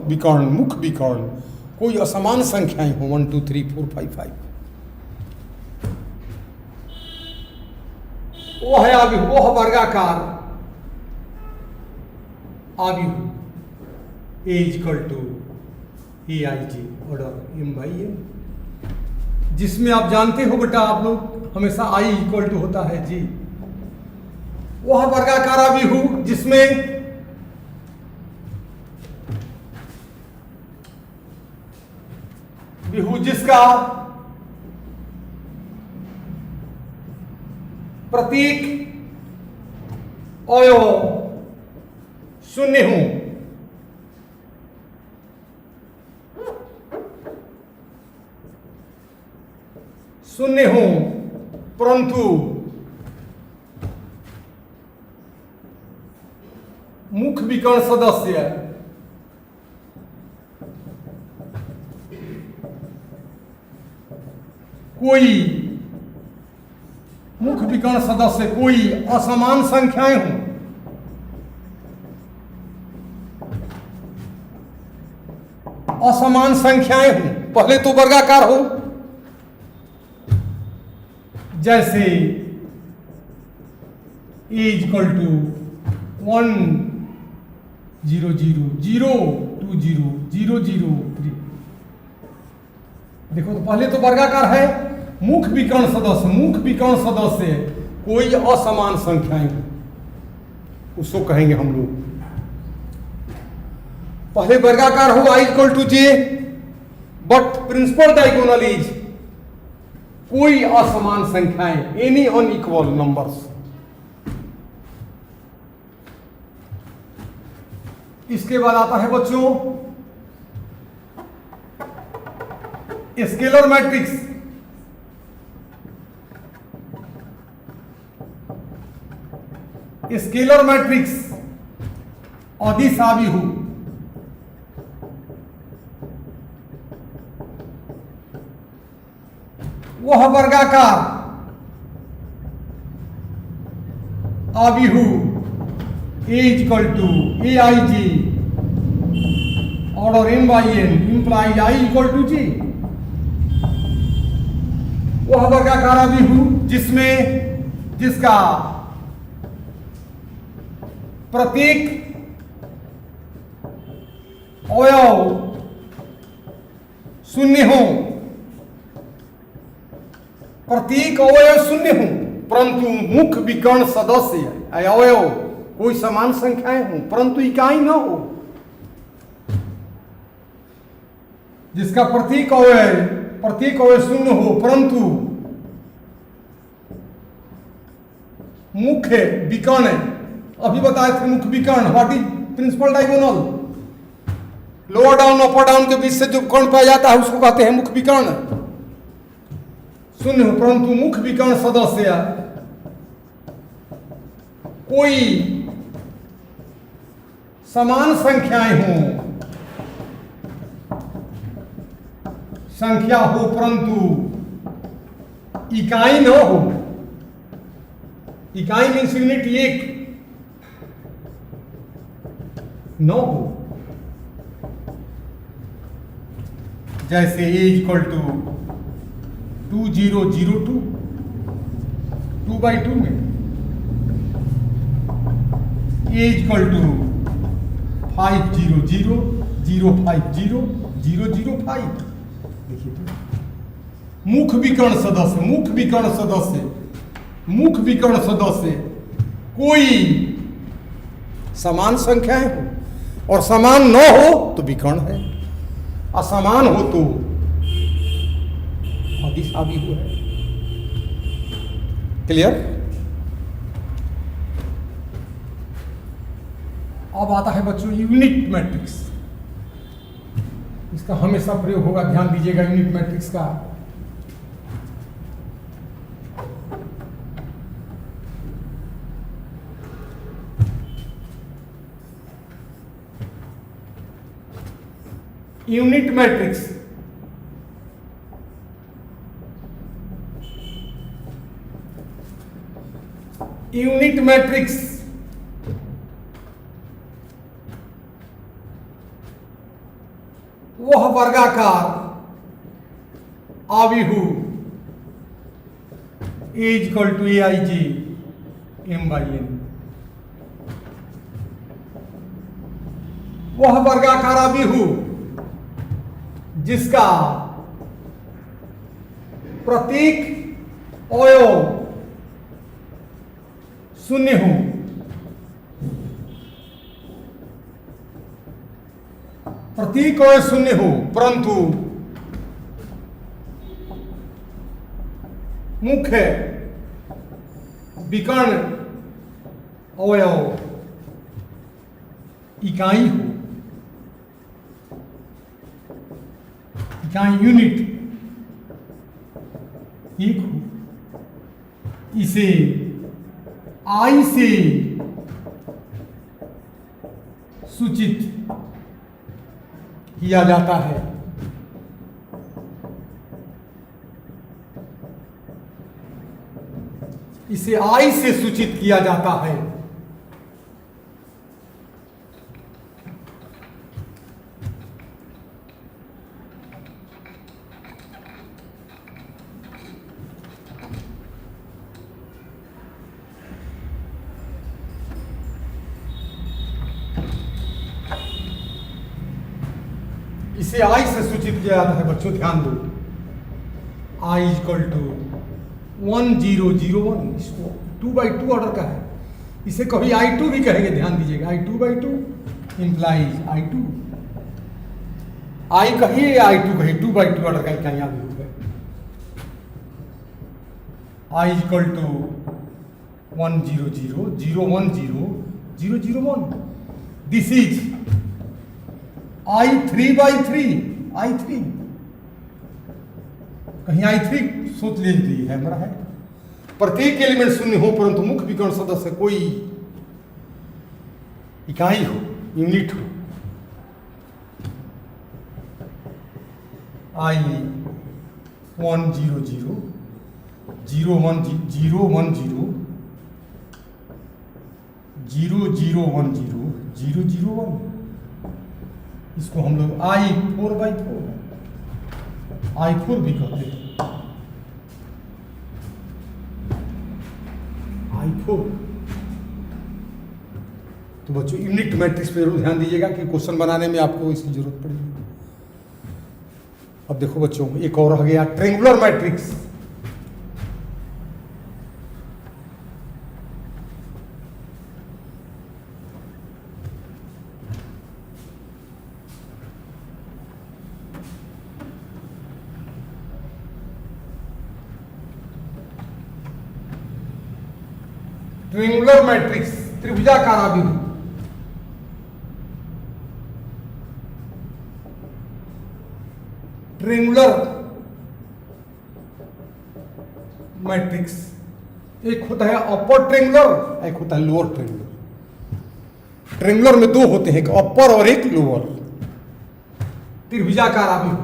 [SPEAKER 1] विकर्ण कोई असमान संख्याएं हो, 1 2 3 4 5 5, वो है आव्यूह, वह वर्गाकार आव्यूह, AIG ऑर्डर M/N, जिसमें आप जानते हो बेटा, आप लोग हमेशा I = होता है G, वह वर्गाकार आव्यूह जिसमें व्यूह जिसका प्रत्येक अवयव शून्य हो, परंतु मुख्य विकर्ण सदस्य कोई मुख्य विकर्ण सदस्य कोई असमान संख्याएं हों, असमान संख्याएं हों, पहले तो वर्गाकार हो, जैसे A = 1 0 0 0 2 0 0 0 3। देखो तो पहले तो वर्गाकार है, मुख्य विकर्ण सदस्य कोई असमान संख्याएं, उसको कहेंगे हम लोग। पहले वर्गाकार हो I = J, but principal diagonal is कोई असमान संख्याएं, एनी अनइक्वल नंबर्स। इसके बाद आता है बच्चों स्केलर मैट्रिक्स। स्केलर मैट्रिक्स अदिश आव्यूह, वह वर्गाकार आव्यूह A = AIG order M/N implies I = G, वह वर्गाकार आव्यूह जिसका प्रत्येक अवयव शून्य हो, परंतु मुख्य विकर्ण सदस्य अवयव कोई समान संख्याएं हो, परंतु इकाई न हो, जिसका प्रत्येक अवयव शून्य हो, परंतु मुख्य विकर्ण, अभी बताए थे मुख्य विकर्ण, what is principal diagonal, lower down upper down के बीच से जो कर्ण पाया जाता है उसको कहते हैं मुख्य विकर्ण, शून्य हो परंतु मुख्य विकर्ण सदस्य कोई समान संख्याएं हों, संख्या हो परंतु इकाई न हो। इकाई मीन्स यूनिट एक न हो। जैसे a इक्वल टू 2002 2/2 में a इक्वल टू 500 050 005। देखिए तो मुख्य विकर्ण सदस्य कोई समान संख्याएं हो और समान न हो तो विकर्ण है, असमान हो तो अदिशावी हो है। क्लियर? अब आता है बच्चों यूनिट मैट्रिक्स। इसका हमेशा प्रयोग होगा, ध्यान दीजिएगा यूनिट मैट्रिक्स का। यूनिट मैट्रिक्स वह वर्गाकार आव्यूह A equal to AIJ M/N। वह वर्गाकार आव्यूह जिसका प्रत्येक अवयव शून्य हो, प्रत्येक अवयव शून्य हो परंतु मुख्य विकर्ण अवयव इकाई हो, इकाई यूनिट एक हो। इसे I से सूचित किया जाता है। इसे I से सूचित किया जाता है। इसे I से सूचित किया जाता है बच्चों, ध्यान दो। I इक्वल टू 1001, इसको 2/2 ऑर्डर का है। इसे कभी I2 भी कहेंगे, ध्यान दीजिएगा। I2/2 implies I2। I कहिए या I2 कहिए, 2/2 ऑर्डर का इकाइयां भी हो गए। I equal to 100 010 001। This is I3/3 I3। कहीं I3 सोच लीजिए है हमारा है। प्रत्येक एलिमेंट शून्य हो परंतु मुख्य विकर्ण सदस्य कोई इकाई हो, यूनिट हो। I100 010 0010 001। इसको हम लोग I4/4 I4 भी कहते हैं। I4। तो बच्चों यूनिट मैट्रिक्स पे जरूर ध्यान दीजिएगा कि क्वेश्चन बनाने में आपको इसकी जरूरत पड़ेगी। अब देखो बच्चों, एक और आ गया ट्रायंगुलर मैट्रिक्स। ट्रायंगुलर मैट्रिक्स, त्रिभुजाकार आव्यूह। Triangular matrix. एक होता है अपर ट्रेंगुलर, एक होता है लोअर ट्रेंगुलर। ट्रेंगुलर में दो होते हैं, एक अपर और एक लोअर। त्रिभुजाकार आव्यूह,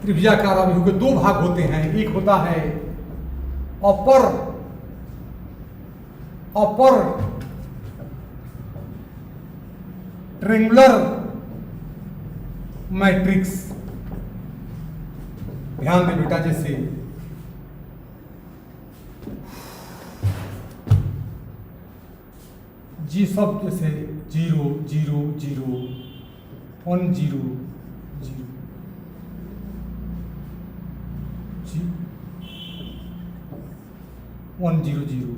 [SPEAKER 1] त्रिभुजाकार आव्यूह के दो भाग होते हैं। एक होता है अपर ट्रेंगुलर मैट्रिक्स। ध्यान दे बेटा, जैसे जी सब जैसे 0 0 0 1 0 0 1 0 0।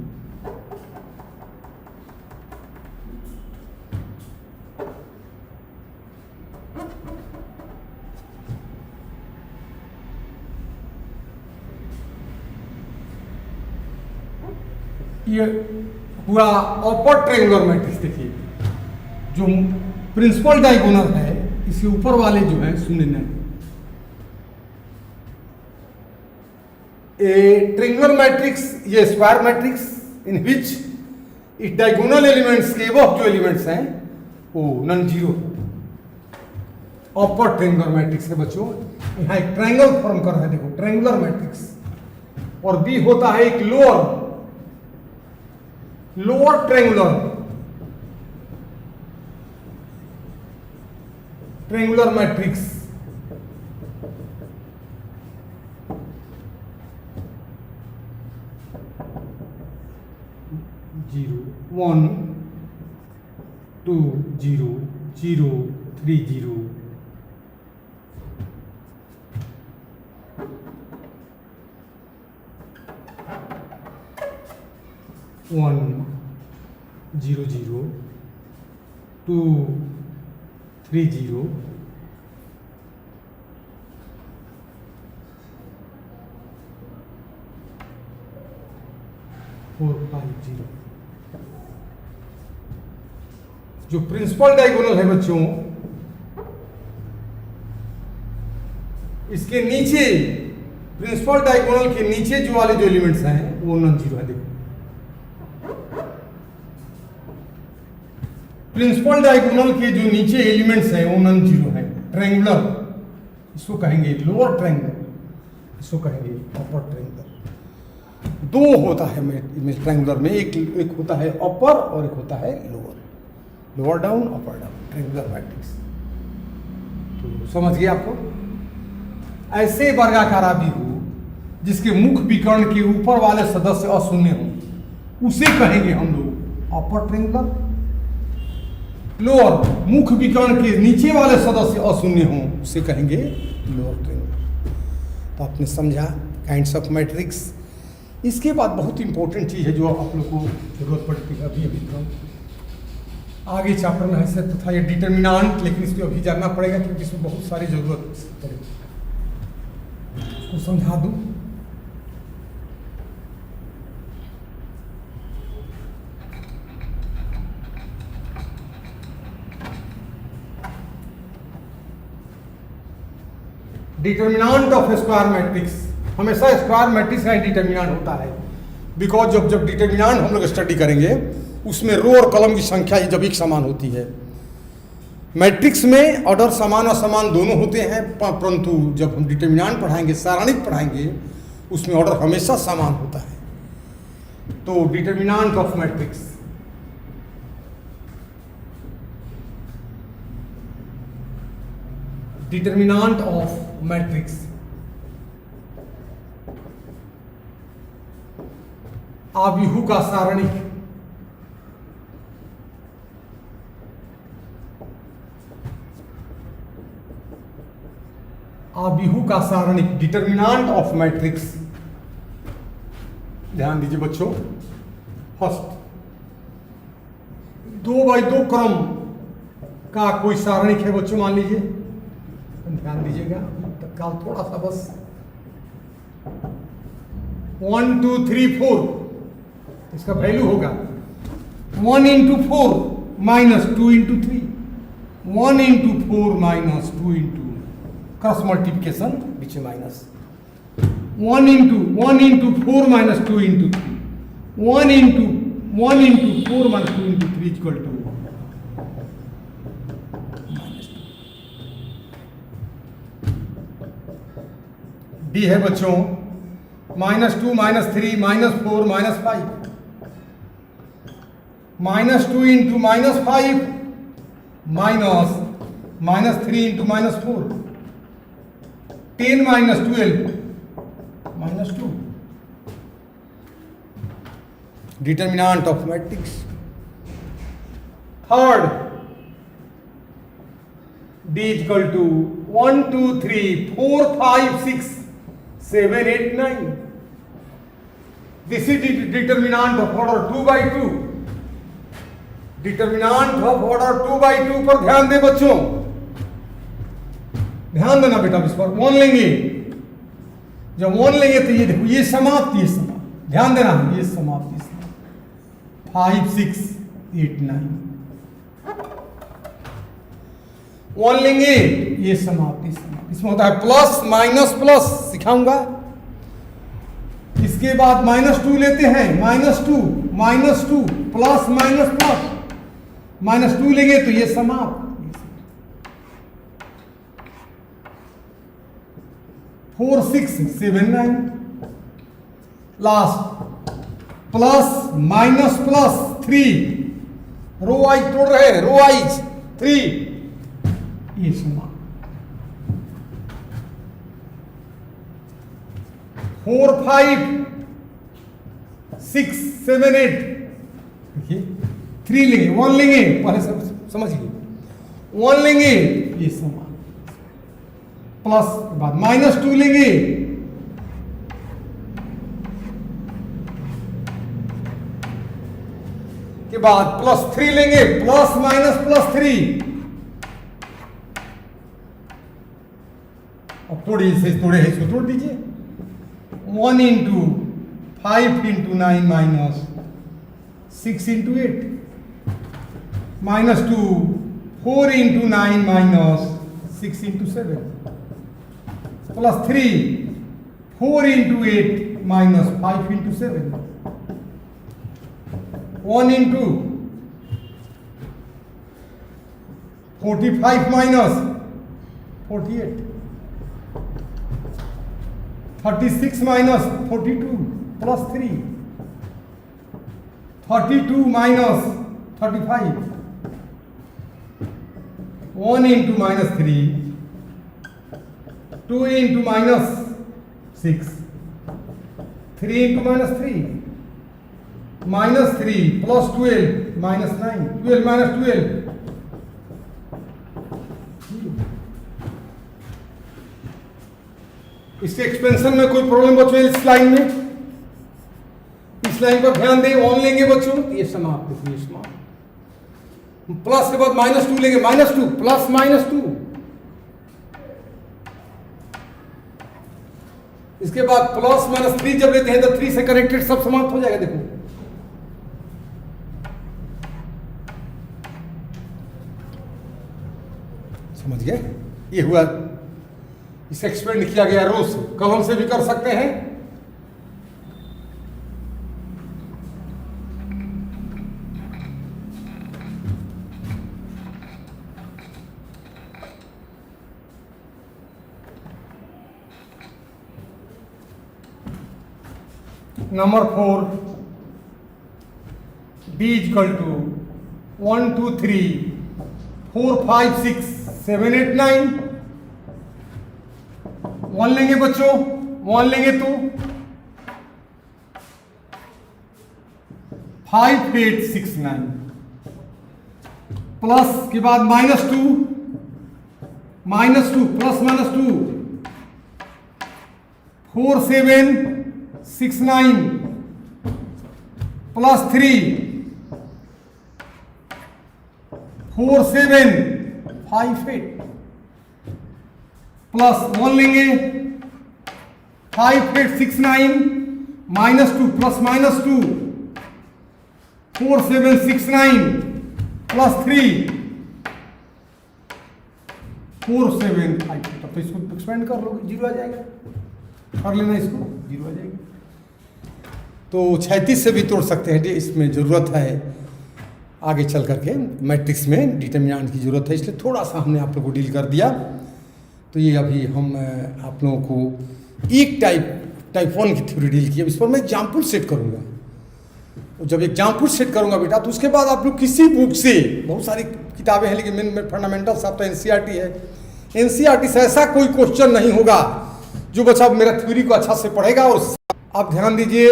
[SPEAKER 1] ये हुआ अपर ट्रायंगुलर मैट्रिक्स। देखिए जो प्रिंसिपल डायगोनल है इसके ऊपर वाले जो है शून्य नहीं। ए ट्रायंगुलर मैट्रिक्स, ये स्क्वायर मैट्रिक्स इन विच इस डायगोनल एलिमेंट्स के वो जो एलिमेंट्स हैं वो non zero. Upper triangular matrix है बच्चों। यहाँ एक ट्रायंगल फॉर्म कर रहा है, देखो ट्रायंगुलर मैट्रिक्स। और बी होता है एक लोअर ट्रायंगुलर मैट्रिक्स। जीरो 1 2 0 0 3 0 1 0 0 2 3 0 4 5 0। जो प्रिंसिपल डायगोनल है बच्चों, इसके नीचे प्रिंसिपल डायगोनल के नीचे जो वाले जो एलिमेंट्स हैं वो नॉन जीरो है। देखो प्रिंसिपल डायगोनल के जो नीचे एलिमेंट्स हैं वो नॉन जीरो है। ट्रायंगुलर इसको कहेंगे लोअर ट्रायंगुलर, इसको कहेंगे अपर ट्रायंगुलर। दो होता है ट्रायंगुलर में, एक होता है अपर और एक होता है lower down upper down triangular matrix. तो समझ गए आपको। ऐसे वर्गाकार आव्यूह जिसके मुख विकर्ण के ऊपर वाले सदस्य अशून्य हो उसे कहेंगे हम लोग अपर ट्रायंगुलर। लोअर मुख विकर्ण के नीचे वाले सदस्य अशून्य हो उसे कहेंगे लोअर ट्रायंगुलर। तो आपने समझा काइंड्स ऑफ मैट्रिक्स। इसके बाद बहुत इंपॉर्टेंट चीज़ है जो आप लोग को जरूरत पड़ती है अभी तो आगे चैप्टर में है तो था ये डिटर्मिनेंट, लेकिन इसको अभी जानना पड़ेगा क्योंकि इसमें बहुत सारी जरूरत पड़ेगी। उसको समझा दूँ। Determinant of square matrix. हमेशा स्क्वायर मैट्रिक्स का डिटर्मिनेंट होता है, बिकॉज जब डिटर्मिनेंट हम लोग स्टडी करेंगे उसमें रो और कॉलम की संख्या जब एक समान होती है। मैट्रिक्स में ऑर्डर समान असमान दोनों होते हैं, परंतु जब हम डिटर्मिनेंट पढ़ाएंगे, सारणिक पढ़ाएंगे, उसमें ऑर्डर हमेशा समान होता है। तो determinant of matrix, determinant of matrix आव्यूह का सारणिक। आव्यूह का सारणिक डिटर्मिनेंट ऑफ मैट्रिक्स। ध्यान दीजिए बच्चों। फर्स्ट 2x2 क्रम का कोई सारणिक है बच्चों, मान लीजिए, ध्यान दीजिएगा तत्काल थोड़ा सा बस 1 2 3 4, इसका वैल्यू होगा 1 × 4 - 2 × 3, 1 into 4 minus 2 into cross multiplication बीच में minus 1 into 4 minus 2 into 3 1 into 4 minus 2 into 3 equal to D है बच्चों -2 -3 -4 -5 -2 into -5 minus -3 into -4 10 minus 12 -2 determinant of matrix. Third, D is equal to 1 2 3 4 5 6 7 8 9. This is the determinant of order 2 by 2. Determinant of order 2 by 2 पर ध्यान दे बच्चों, ध्यान देना बेटा इस पर। 1 लेंगे, जब 1 लेंगे तो ये देखो ये समाप्त, ये समाप्त, ध्यान देना ये समाप्त, 5 6 8 9। 1 लेंगे ये समाप्त, इसमें होता है प्लस माइनस प्लस, सिखाऊंगा। इसके बाद -2 लेते हैं, -2 प्लस माइनस प्लस, -2 लेंगे तो ये समाप्त, 4 6 7 9। Last plus minus plus 3, row wise तोड़ रहे हैं, रो वाइज 3, ये समाप्त। 4 5 6 7 8, देखिए 3 लेंगे, 1 लेंगे, पहले समझिए 1 लेंगे ये समान, प्लस के बाद -2 लेंगे, के बाद +3 लेंगे, प्लस माइनस प्लस 3, और थोड़ी से थोड़े है इसको तोड़ दीजिए। 1 into 5 into 9 minus 6 into 8 -2 4 into 9 minus 6 into 7 plus 3 4 into 8 minus 5 into 7 1 into 45 minus 48 36 minus 42 plus 3 32 minus 35 1 into -3 2 into -6 3 into -3 -3 plus 12 -9 12 minus 12 इसके एक्सपेंशन में कोई प्रॉब्लम बच्चों इस लाइन में, इस लाइन पर ध्यान दें। 1 लेंगे बच्चों ये समाप्त, ये समाप्त, प्लस के बाद -2 लेंगे, -2 प्लस -2, इसके बाद प्लस -3 जब लेते हैं तो 3 से कनेक्टेड सब समाप्त हो जाएगा। देखो समझ गए, ये हुआ, इसे एक्सपेंड किया गया रो से, कॉलम से भी कर सकते हैं। Number 4, D is equal to 1 2 3 4 5 6 7 8 9। 1 लेंगे बच्चों, 1 लेंगे तो 5 8 6 9 प्लस के बाद -2 प्लस -2 4 7 6 9 प्लस 3 4 7 5 8 प्लस 1 लेंगे 5 8 6 9 -2 प्लस -2 4 7 6 9 प्लस 3 4 7 5, तब तो इसको एक्सपेंड कर लोगे, 0 आ जाएगा, कर लेना इसको, 0 आ जाएगा। तो 36 से भी तोड़ सकते हैं, इसमें ज़रूरत है आगे चल करके मैट्रिक्स में डिटर्मिनेंट की ज़रूरत है, इसलिए थोड़ा सा हमने आप लोग को डील कर दिया। तो ये अभी हम आप लोगों को एक टाइप 1 की थ्योरी डील की। अब इस पर मैं एग्जाम्पल सेट करूँगा, तो जब एग्जाम्पल सेट करूँगा बेटा, तो उसके बाद आप लोग किसी बुक से, बहुत सारी किताबें हैं लेकिन मेन फंडामेंटल्स आपका एनसीईआरटी है, एनसीईआरटी से ऐसा कोई क्वेश्चन नहीं होगा जो बच्चा मेरा थ्योरी को अच्छा से पढ़ेगा। और आप ध्यान दीजिए,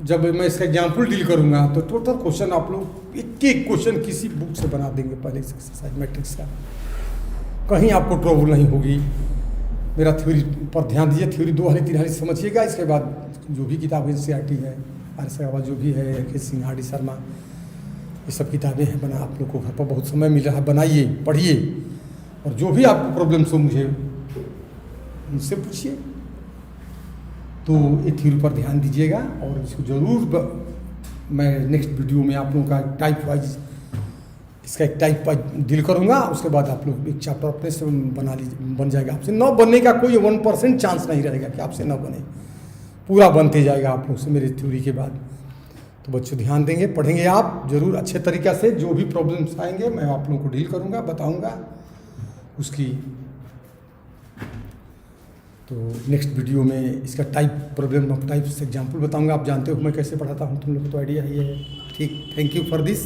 [SPEAKER 1] जब मैं इसका एग्जाम्पल डील करूँगा तो टोटल क्वेश्चन आप लोग एक क्वेश्चन किसी बुक से बना देंगे पहले से एक्सरसाइज मैट्रिक्स का, कहीं आपको ट्रबल नहीं होगी। मेरा थ्योरी पर ध्यान दीजिए, थ्योरी 2 हाली 3 हाली समझिएगा। इसके बाद जो भी किताब एनसीईआरटी है, इसके बाद जो भी है के सिंह, आर डी शर्मा, ये सब किताबें हैं, बना आप लोग को घर पर बहुत समय मिल रहा है, बनाइए, पढ़िए, और जो भी आपको प्रॉब्लम्स हो मुझसे पूछिए। तो ये थ्योरी पर ध्यान दीजिएगा, और इसको ज़रूर मैं नेक्स्ट वीडियो में आप लोगों का टाइप वाइज इसका एक टाइप वाइज डील करूँगा। उसके बाद आप लोग एक चैप्टर अपने से बन जाएगा। आपसे न बनने का कोई 1% चांस नहीं रहेगा कि आपसे न बने, पूरा बनते जाएगा आप लोग से मेरे थ्योरी के बाद। तो बच्चों ध्यान देंगे, पढ़ेंगे आप जरूर अच्छे तरीक़े से, जो भी प्रॉब्लम्स आएंगे मैं आप लोगों को डील करूँगा, बताऊँगा उसकी। तो नेक्स्ट वीडियो में इसका प्रॉब्लम ऑफ टाइप्स एग्जाम्पल बताऊँगा। आप जानते हो मैं कैसे पढ़ाता हूँ, तुम लोग को तो आइडिया ही है। ठीक, थैंक यू फॉर दिस।